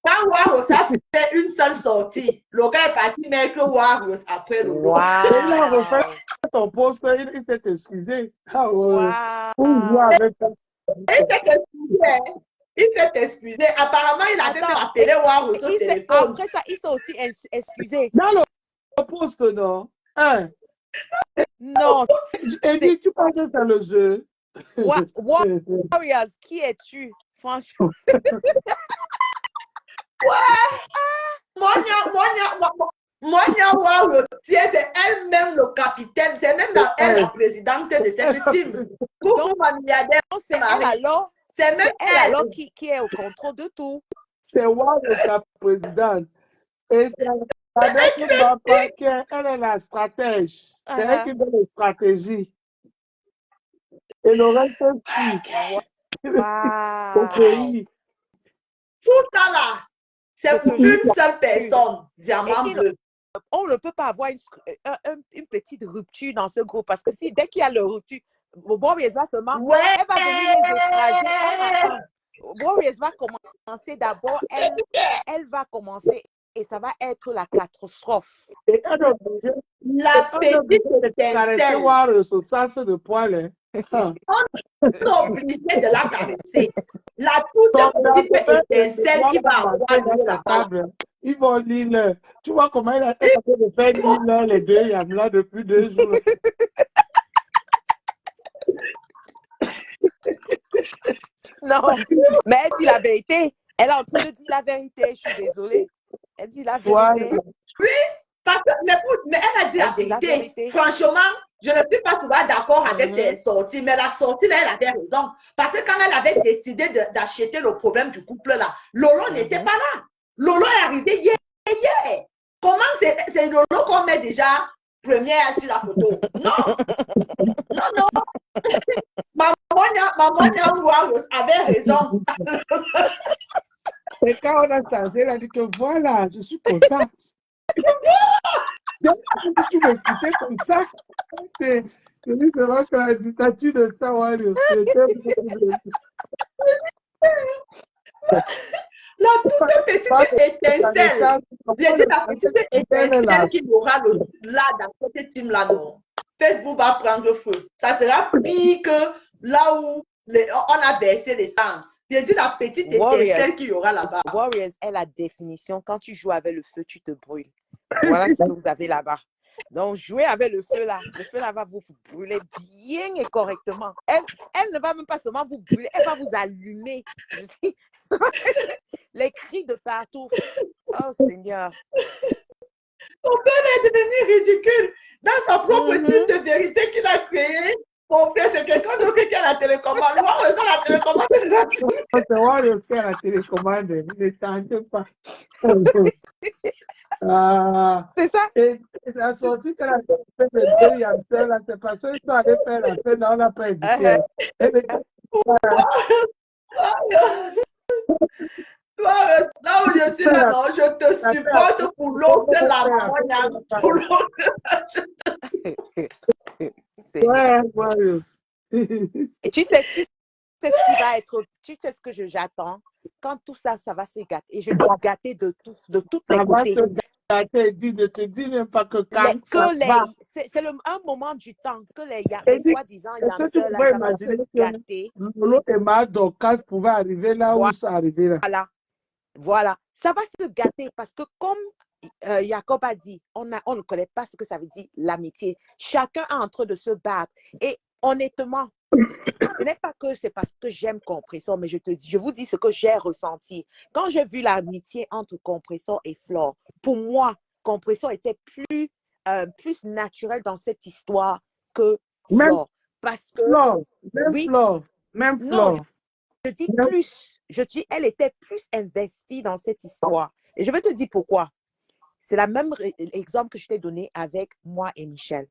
Quand Warriors a fait une seule sortie, le gars est parti mettre Warriors après Lolo. Et il a refait Waouh! son poste, il s'est excusé. Ah ouais. Pour jouer Waouh! avec Il s'est excusé. Il s'est excusé. Apparemment, il avait même Attends, appelé Warriors au téléphone. après ça, il s'est aussi excusé. dans le poste, non? Hein? Non, Et c'est dit, tu penses que c'est le jeu? Warriors, qui es-tu? Franchement, Monia Warriors, c'est elle-même le capitaine, c'est même elle la présidente de cette team. Coucou ma milliardaire c'est elle Marie. alors, C'est même c'est elle alors elle. qui est au contrôle de tout. C'est Warriors la présidente. Et c'est avec Mbappa qu'elle est la stratège. C'est elle qui donne les stratégies. Et le reste aussi. Au Waouh! pays. Tout ça là, Je c'est te pour jure. une seule personne, Diamant Et Bleu. on ne peut pas avoir une petite rupture dans ce groupe parce que si dès qu'il y a le rupture, Warriors va seulement, Ouais. elle va venir les écraser un à un. Warriors va commencer d'abord, elle va commencer et ça va être la catastrophe. Et elle est obligée La petite de caresser étincelle. Warriors au sens de poil. On est obligé de la caresser. La toute petite étincelle qui va avoir lieu là-bas. Ils vont lire. Tu vois comment elle a fait de faire lire les deux Yamla depuis 2 jours. Non, mais elle dit la vérité. Elle est en train de dire la vérité. Je suis désolée. Elle dit la vérité. Oui, parce que, mais elle a dit la vérité. Franchement, je ne suis pas souvent d'accord avec ses sorties, mais la sortie là, elle avait raison. Parce que quand elle avait décidé d'acheter le problème du couple là, Lolo n'était pas là. Lolo est arrivé hier. Comment c'est Lolo qu'on met déjà première sur la photo? Non, non. Maman Warriors avait raison. Et quand on a changé, elle a dit que voilà, je suis contente. Tu m'écoutais comme ça. C'est vraiment que la dictature de ça, Warriors. La toute petite étincelle. J'ai dit la petite étincelle qu'il y aura là dans cette team-là, non. Facebook va prendre feu. Ça sera pire que là où on a versé l'essence. J'ai dit la petite étincelle qu'il y aura là-bas. Warriors est la définition. Quand tu joues avec le feu, tu te brûles. Voilà ce que vous avez là-bas. Donc, jouez avec le feu là. Le feu là va vous brûler bien et correctement. Elle ne va même pas seulement vous brûler, elle va vous allumer. Je dis, les cris de partout. Oh Seigneur. Son père est devenu ridicule dans sa propre team de vérité qu'il a créé. Mon frère, c'est quelqu'un d'autre qui a la télécommande. Moi, on a la télécommande. C'est Warriors qui a la télécommande. Il ne tente pas. C'est ça. Et la sortie qu'elle a fait de deux Yamsel, c'est parce qu'ils sont allés faire la fête, on n'a pas éduqué. Là où je suis là, non, je te supporte pour l'autre la maman. Pour l'autre. Ouais, Warriors. Et tu sais ce qui va être, tu sais ce que j'attends quand tout ça, ça va se gâter. Et je dis gâter de tous les côtés. Ne te dis même pas que quand ça va. C'est un moment du temps que les soi-disant Yamsel, là, ça va se gâter. Lolo et Madokas pouvaient arriver là où ils sont arrivés là. Voilà. Ça va se gâter parce que comme Jacob a dit, on ne connaît pas ce que ça veut dire l'amitié. Chacun est en train de se battre. Et honnêtement, ce n'est pas que c'est parce que j'aime Compressor, mais je vous dis ce que j'ai ressenti. Quand j'ai vu l'amitié entre Compressor et Flore, pour moi, Compressor était plus naturel dans cette histoire que Flore. Parce que même Flore. Je dis plus. Je dis, elle était plus investie dans cette histoire. Et je vais te dire pourquoi. C'est le même exemple que je t'ai donné avec moi et Michel.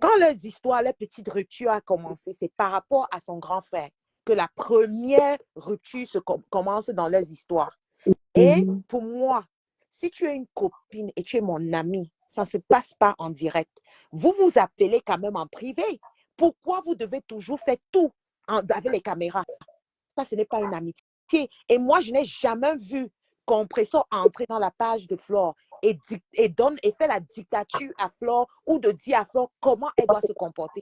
Quand les histoires, les petites ruptures a commencé, c'est par rapport à son grand frère que la première rupture commence dans les histoires. Et pour moi, si tu es une copine et tu es mon ami, ça ne se passe pas en direct. Vous vous appelez quand même en privé. Pourquoi vous devez toujours faire tout avec les caméras? Ça, ce n'est pas une amitié. Et moi, je n'ai jamais vu Compressor entrer dans la page de Flore et faire la dictature à Flore ou de dire à Flore comment elle doit se comporter.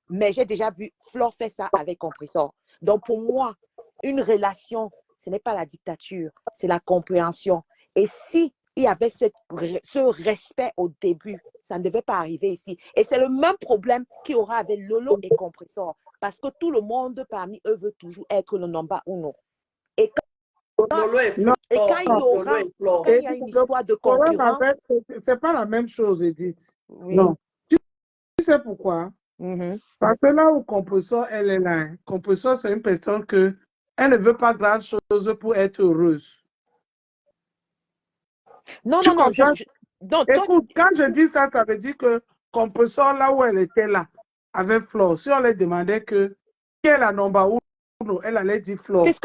Mais j'ai déjà vu Flore faire ça avec Compressor. Donc, pour moi, une relation, ce n'est pas la dictature, c'est la compréhension. Et si il y avait ce respect au début, ça ne devait pas arriver ici. Et c'est le même problème qu'il y aura avec Lolo et Compressor. Parce que tout le monde parmi eux veut toujours être le number uno. Et Lolo et Non, Flore. quand il y Lolo aura, et Flore. quand il y a une histoire de concurrence, c'est pas la même chose, Edith. oui. Non. Tu sais pourquoi? Mhm. Parce que là où Compressor, elle est là. Compressor, c'est une personne que elle ne veut pas grand chose pour être heureuse. Non, Tu non, non. comprends? Non, toi, Écoute, quand je dis ça, ça veut dire que Compressor, là où elle était là, avec Flore, si on lui demandait que qui est la number uno, elle allait dire Flore. c'est ce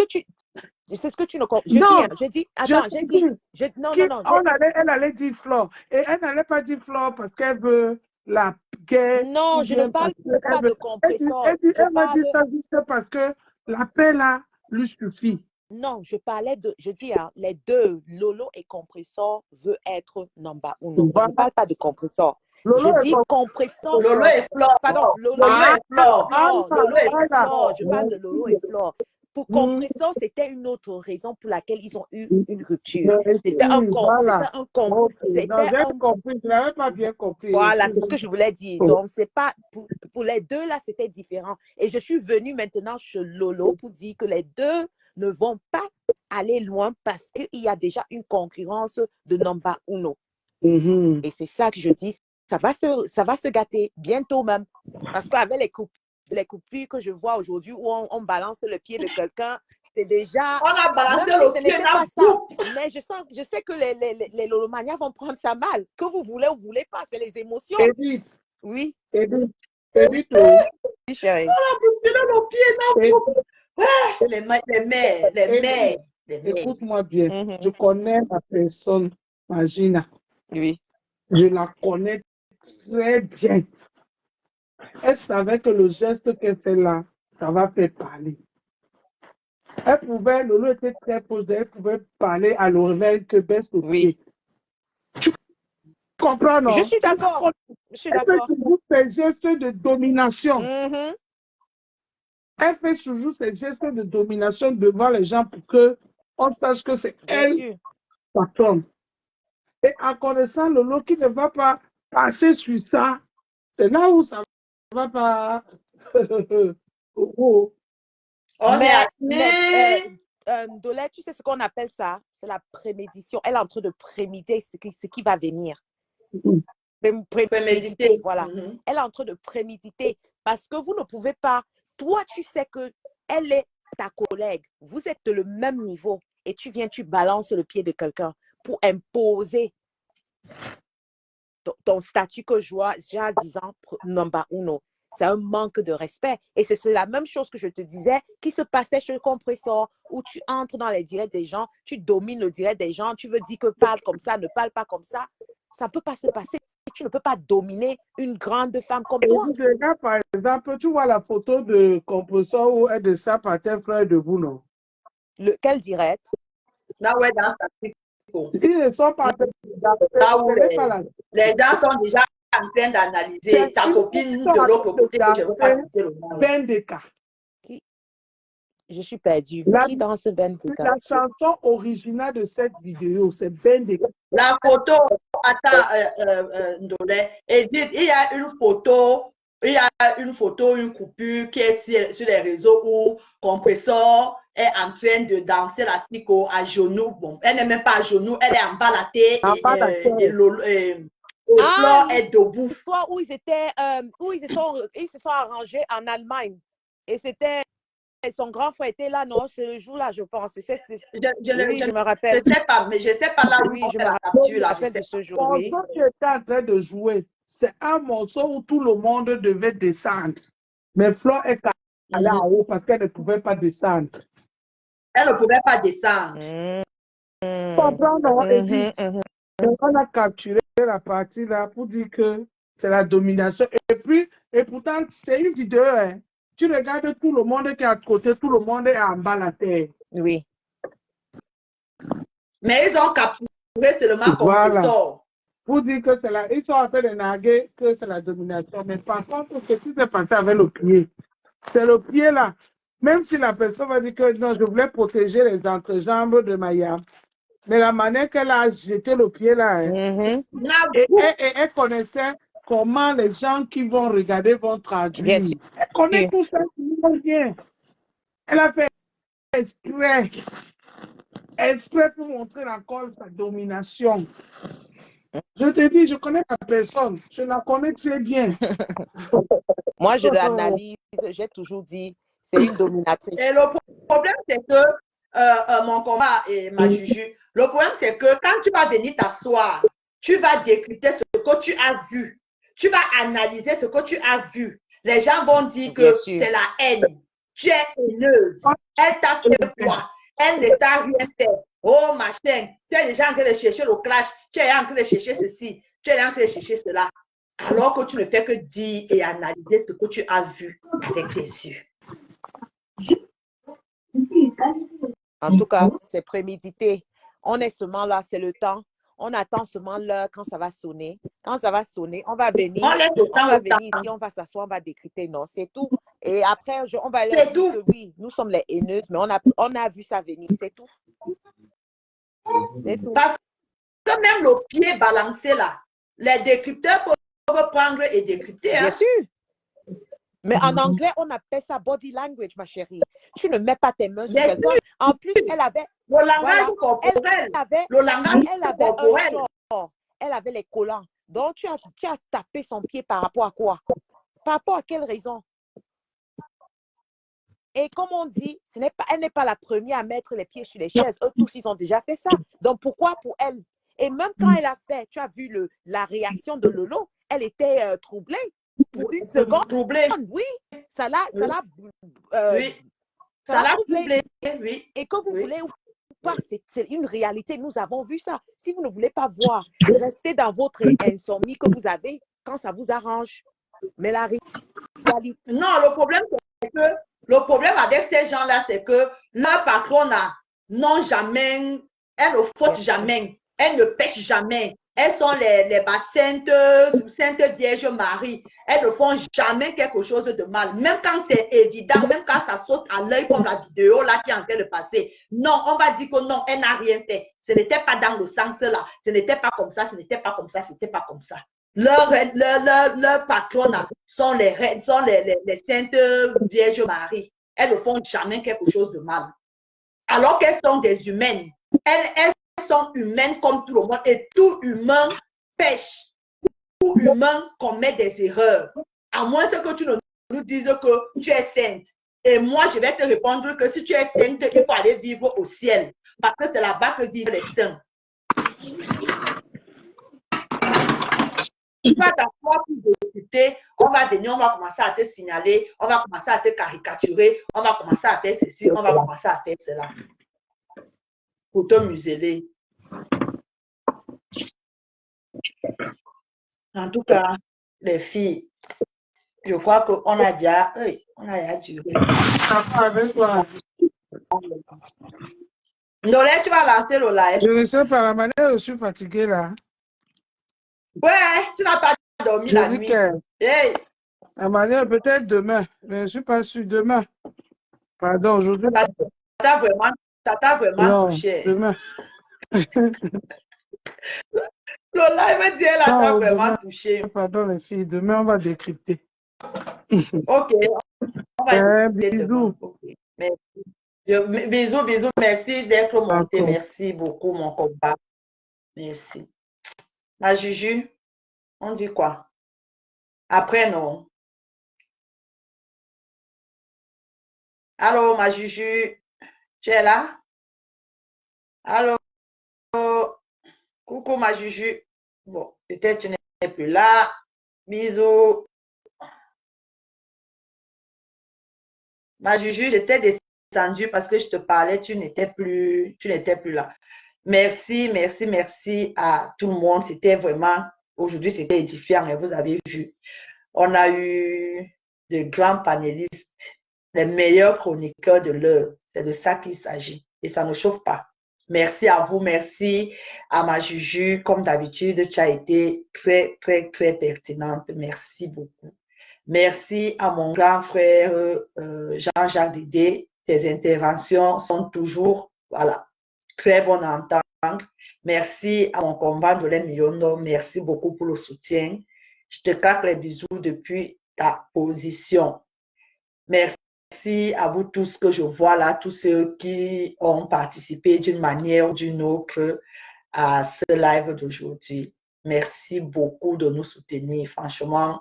que tu ne comprends. Non, Je dis, attends, je dis, non, non, non. elle allait dire Flore. Et elle n'allait pas dire Flore parce qu'elle veut la guerre. Non, ou je ne bien parle parce pas qu'elle de veut. Compressor. Elle m'a dit ça juste parce que la paix là lui suffit. Non, je dis, hein, les deux, Lolo et Compressor, veulent être number uno. Je ne parle pas de Compressor. Lolo Je est dis Compressor. Lolo et Flore. Pardon, Lolo et Flore. Lolo et voilà. Flore. Je parle de Lolo et Flore. Pour Compressor, c'était une autre raison pour laquelle ils ont eu une rupture. C'était un Voilà. con. Okay. Non, j'ai compris, je n'avais pas bien compris. Voilà, c'est ce que je voulais dire. Donc, c'est pas pour les deux là, c'était différent. Et je suis venue maintenant chez Lolo pour dire que les deux ne vont pas aller loin parce qu'il y a déjà une concurrence de number uno. Et c'est ça que je dis, ça va se gâter bientôt même. Parce qu'avec les coupures que je vois aujourd'hui où on balance le pied de quelqu'un, c'est déjà. On a balancé Même le si ce pied n'était dans pas le ça. groupe. Mais je sais que les Lolomanias vont prendre ça mal. Que vous voulez ou vous voulez pas, c'est les émotions. Edith, Oui, Edith, oui, chérie. On a bousculé le pied dans le groupe. Ouais, les mères. Écoute-moi bien. Je connais la personne, Magina. Oui. Je la connais très bien. Elle savait que le geste qu'elle fait là, ça va faire parler. Lolo était très proche d'elle, elle pouvait parler à l'oreille que baisse le pied. Tu comprends, non? Je suis d'accord. Elle fait toujours ses gestes de domination. Elle fait toujours ses gestes de domination devant les gens pour qu'on sache que c'est elle, patronne. Et en connaissant Lolo qui ne va pas passer sur ça, c'est là où ça ne va pas. Dolé, tu sais ce qu'on appelle ça? C'est la préméditation. Elle est en train de préméditer ce qui va venir. Préméditer, voilà. Elle est en train de préméditer parce que vous ne pouvez pas. Toi, tu sais que elle est ta collègue. Vous êtes de le même niveau et tu balances le pied de quelqu'un pour imposer ton statut que je vois déjà disant number uno. C'est un manque de respect. Et c'est la même chose que je te disais qui se passait chez le Compressor où tu entres dans les directs des gens, tu domines le direct des gens, tu veux dire que parle comme ça, ne parle pas comme ça. Ça ne peut pas se passer. Tu ne peux pas dominer une grande femme comme toi. Regarde, par exemple, tu vois la photo de Compressor où elle descend par tes frères debout, non? Quel direct? Là où elle dans sa petite. Ils ne sont pas. Là où les gens sont déjà en train d'analyser ta copine de l'autre côté. Je ne veux pas citer le nom. Bendeka. Je suis perdue. Qui danse Bendeka? La chanson originale de cette vidéo, c'est Bendeka. La photo, attends, Ndolé, Edith, il y a une photo, une coupure qui est sur les réseaux où Compressor est en train de danser la psycho à genoux. Bon, elle n'est même pas à genoux, elle est en bas la tête et Flore est debout. L'histoire où ils se sont arrangés en Allemagne. Et son grand frère était là, non? C'est le jour-là, je pense. Je me rappelle. Je ne sais pas, mais je ne sais pas là où je me rappelle de ce jour. Le morceau qui était en train de jouer, c'est un morceau où tout le monde devait descendre. Mais Flore est allée en haut parce qu'elle ne pouvait pas descendre. Elle ne pouvait pas descendre. Comprends, non? Et puis, on a capturé la partie là pour dire que c'est la domination. Et pourtant, c'est une vidéo. Hein. Tu regardes tout le monde qui est à côté, tout le monde est en bas de la terre. Oui. Mais ils ont capturé seulement qu'on Voilà. ressort. Pour dire que c'est la... Ils sont en train de narguer que c'est la domination. Mais par contre, ce qui s'est passé avec le pied, c'est le pied là. Même si la personne va dire que non, je voulais protéger les entrejambes de Maya. Mais la manière qu'elle a jeté le pied là, hein, et elle connaissait comment les gens qui vont regarder vont traduire. Bien sûr. Elle connaît tout ça, bien. Elle a fait exprès pour montrer encore sa domination. Je te dis, je connais la personne, je la connais très bien. Moi, je l'analyse, j'ai toujours dit, c'est une dominatrice. Et le problème, c'est que mon combat et ma Juju, le problème, c'est que quand tu vas venir t'asseoir, tu vas décrypter ce que tu as vu. Tu vas analyser ce que tu as vu. Les gens vont dire que c'est la haine. Tu es haineuse. Elle t'a fait quoi? Elle ne t'a rien fait. Oh, machin. Tu es déjà en train de chercher le clash. Tu es en train de chercher ceci. Tu es en train de chercher cela. Alors que tu ne fais que dire et analyser ce que tu as vu avec tes yeux. En tout cas, c'est prémédité. On est seulement là, c'est le temps. On attend seulement l'heure quand ça va sonner. Quand ça va sonner, on va venir. On va venir ici, on va s'asseoir, on va décrypter. Non, c'est tout. Et après, on va leur dire que oui, nous sommes les haineuses, mais on a vu ça venir. C'est tout. C'est tout. Parce que même le pied balancé là, les décrypteurs peuvent prendre et décrypter. Bien sûr. Mais en anglais, on appelle ça body language, ma chérie. Tu ne mets pas tes mains sur quelqu'un. En plus, elle avait... Le langage corporel. Le langage corporel. Un short. Elle avait les collants. Donc, tu as tapé son pied par rapport à quoi? Par rapport à quelle raison? Et comme on dit, elle n'est pas la première à mettre les pieds sur les chaises. Eux tous, ils ont déjà fait ça. Donc, pourquoi pour elle? Et même quand elle a fait, tu as vu la réaction de Lolo, elle était troublée. Pour une seconde, oui, ça l'a troublé. Oui. Et que vous voulez ou pas, c'est une réalité. Nous avons vu ça. Si vous ne voulez pas voir, restez dans votre insomnie que vous avez quand ça vous arrange. Mais la réalité... Non, le problème, c'est que le problème avec ces gens-là, c'est que leur patron n'ont jamais, elles ne fautent jamais, elles ne pêchent jamais. Elles sont les saintes Vierges Marie. Elles ne font jamais quelque chose de mal. Même quand c'est évident, même quand ça saute à l'œil comme la vidéo là qui est en train de passer. Non, on va dire que non, elle n'a rien fait. Ce n'était pas dans le sens là. Ce n'était pas comme ça, ce n'était pas comme ça, ce n'était pas comme ça. Leur patronne sont les saintes Vierges Marie. Elles ne font jamais quelque chose de mal. Alors qu'elles sont des humaines. Elles sont humaines comme tout le monde et tout humain pêche. Tout humain commet des erreurs. À moins que tu ne nous dises que tu es sainte. Et moi, je vais te répondre que si tu es sainte, il faut aller vivre au ciel. Parce que c'est là-bas que vivent les saints. Tu vas t'asseoir pour discuter, on va venir, on va commencer à te signaler, on va commencer à te caricaturer, on va commencer à faire ceci, on va commencer à faire cela. Pour te museler. En tout cas, les filles, je crois qu'on a déjà duré. Nolé, tu vas lancer le live. Je ne sais pas, la manière je suis fatiguée là. Ouais, tu n'as pas dormi la nuit. Hey. La manière, peut-être demain, mais je ne suis pas sûre demain. Pardon, aujourd'hui. Ça t'a vraiment touché. Demain. Le live dit elle t'a vraiment touché. Pardon les filles, demain on va décrypter. Ok, on va décrypter bisous. Okay. Bisous, merci d'être monté. Merci beaucoup, mon combat. Merci. Ma Juju, on dit quoi? Après, non. Allô, ma Juju, tu es là? Allô? Coucou, ma Juju. Bon, peut-être tu n'es plus là. Bisous. Ma Juju, j'étais descendue parce que je te parlais, tu n'étais plus là. Merci, merci, merci à tout le monde. C'était vraiment, aujourd'hui, c'était édifiant, et vous avez vu. On a eu de grands panélistes, les meilleurs chroniqueurs de l'heure. C'est de ça qu'il s'agit. Et ça ne chauffe pas. Merci à vous, merci à ma Juju. Comme d'habitude, tu as été très, très, très pertinente. Merci beaucoup. Merci à mon grand frère Jean-Jacques Dédé. Tes interventions sont toujours, voilà, très bonnes à entendre. Merci à mon combat de l'Emiliono. Merci beaucoup pour le soutien. Je te claque les bisous depuis ta position. Merci à vous tous que je vois là, tous ceux qui ont participé d'une manière ou d'une autre à ce live d'aujourd'hui. Merci beaucoup de nous soutenir. Franchement,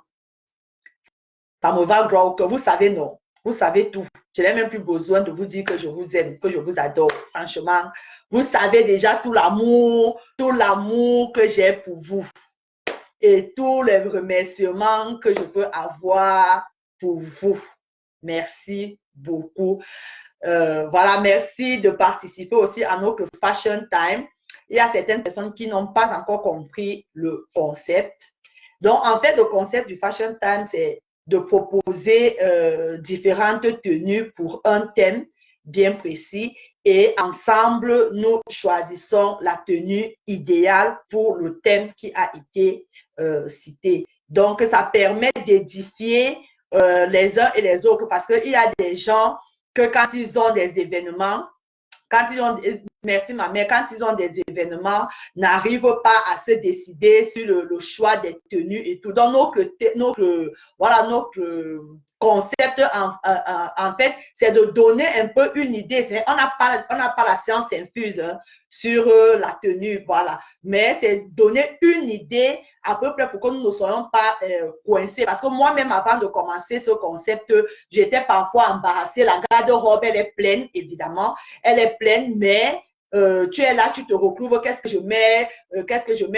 ça me va droit au cœur. Vous savez, non. Vous savez tout. Je n'ai même plus besoin de vous dire que je vous aime, que je vous adore. Franchement, vous savez déjà tout l'amour que j'ai pour vous. Et tous les remerciements que je peux avoir pour vous. Merci beaucoup. Voilà, merci de participer aussi à notre Fashion Time. Il y a certaines personnes qui n'ont pas encore compris le concept. Donc, en fait, le concept du Fashion Time, c'est de proposer différentes tenues pour un thème bien précis et ensemble, nous choisissons la tenue idéale pour le thème qui a été cité. Donc, ça permet d'édifier les uns et les autres parce qu'il y a des gens que quand ils ont des événements, quand ils ont, merci ma mère, quand ils ont des événements, n'arrivent pas à se décider sur le choix des tenues et tout. Donc, notre concept, en fait, c'est de donner un peu une idée. On n'a pas la science infuse sur la tenue, voilà. Mais c'est donner une idée à peu près pour que nous ne soyons pas coincés. Parce que moi-même, avant de commencer ce concept, j'étais parfois embarrassée. La garde-robe, elle est pleine, évidemment. Elle est pleine, mais tu es là, tu te retrouves, qu'est-ce que je mets,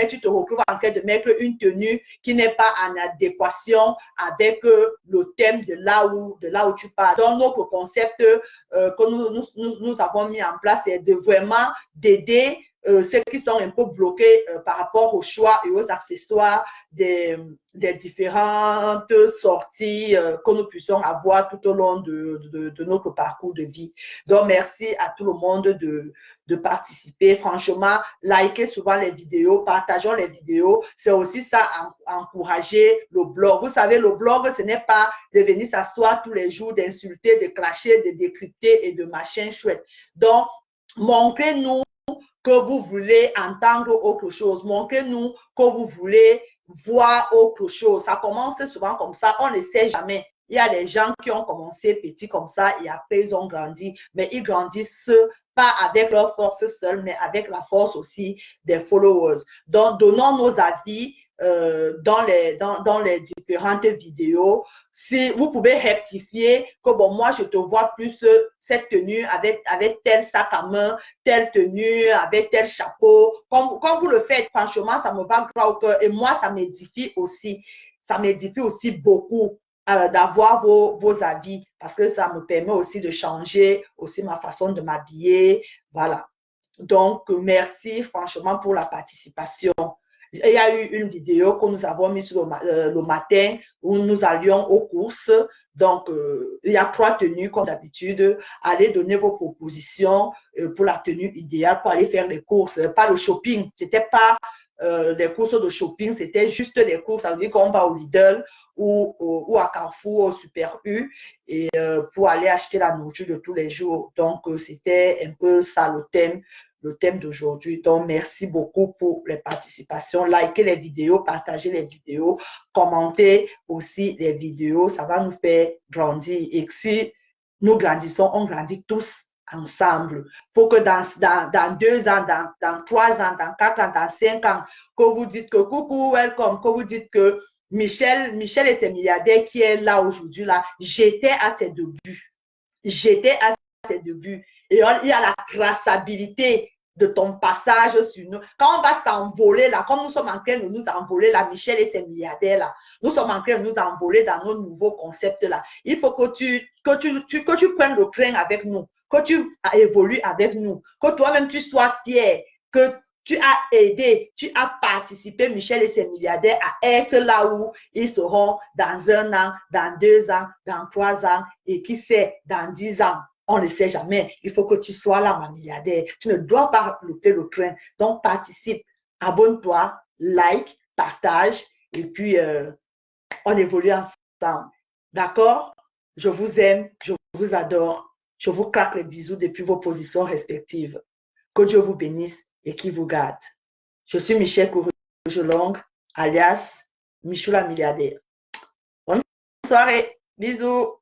tu te retrouves en train de mettre une tenue qui n'est pas en adéquation avec le thème de là où tu pars. Donc, notre concept que nous avons mis en place, c'est de vraiment d'aider ceux qui sont un peu bloqués par rapport aux choix et aux accessoires des différentes sorties que nous puissions avoir tout au long de notre parcours de vie. Donc, merci à tout le monde de participer. Franchement, likez souvent les vidéos, partageons les vidéos. C'est aussi ça, encourager le blog. Vous savez, le blog, ce n'est pas de venir s'asseoir tous les jours, d'insulter, de clasher, de décrypter et de machin chouette. Donc, montrez-nous que vous voulez entendre autre chose. Montrez-nous que vous voulez voir autre chose. Ça commence souvent comme ça. On ne sait jamais. Il y a des gens qui ont commencé petits comme ça et après ils ont grandi. Mais ils grandissent pas avec leur force seule, mais avec la force aussi des followers. Donc, donnons nos avis dans les différentes vidéos. Si vous pouvez rectifier que bon, moi je te vois plus cette tenue avec tel sac à main, telle tenue, avec tel chapeau. Quand vous le faites, franchement, ça me va droit au cœur. Et moi, ça m'édifie aussi. Ça m'édifie aussi beaucoup d'avoir vos avis parce que ça me permet aussi de changer aussi ma façon de m'habiller. Voilà. Donc, merci franchement pour la participation. Il y a eu une vidéo que nous avons mise le matin où nous allions aux courses. Donc, il y a 3 tenues comme d'habitude. Allez donner vos propositions pour la tenue idéale pour aller faire les courses. Pas le shopping. Ce n'était pas des courses de shopping, c'était juste des courses. Ça veut dire qu'on va au Lidl ou à Carrefour, au Super U, et pour aller acheter la nourriture de tous les jours. Donc, c'était un peu ça le thème d'aujourd'hui. Donc, merci beaucoup pour les participations. Likez les vidéos, partagez les vidéos, commentez aussi les vidéos. Ça va nous faire grandir. Et si nous grandissons, on grandit tous ensemble. Il faut que dans 2 ans, dans 3 ans, dans 4 ans, dans 5 ans, que vous dites que coucou, welcome, que vous dites que Michel et ses milliardaires qui est là aujourd'hui, là, j'étais à ses débuts. J'étais à ses débuts. Et il y a la traçabilité de ton passage sur nous. Quand on va s'envoler là, comme nous sommes en train de nous envoler là, Michel et ses milliardaires là, nous sommes en train de nous envoler dans nos nouveaux concepts là. Il faut que tu prennes le train avec nous, que tu évolues avec nous, que toi-même tu sois fier, que tu as aidé, tu as participé, Michel et ses milliardaires, à être là où ils seront dans 1 an, dans 2 ans, dans 3 ans, et qui sait, dans 10 ans. On ne sait jamais. Il faut que tu sois là, ma milliardaire. Tu ne dois pas louper le train. Donc, participe, abonne-toi, like, partage, et puis on évolue ensemble. D'accord? Je vous aime, je vous adore. Je vous claque les bisous depuis vos positions respectives. Que Dieu vous bénisse et qu'il vous garde. Je suis Michel Courgelong, alias Michou la milliardaire. Bonne soirée. Bisous.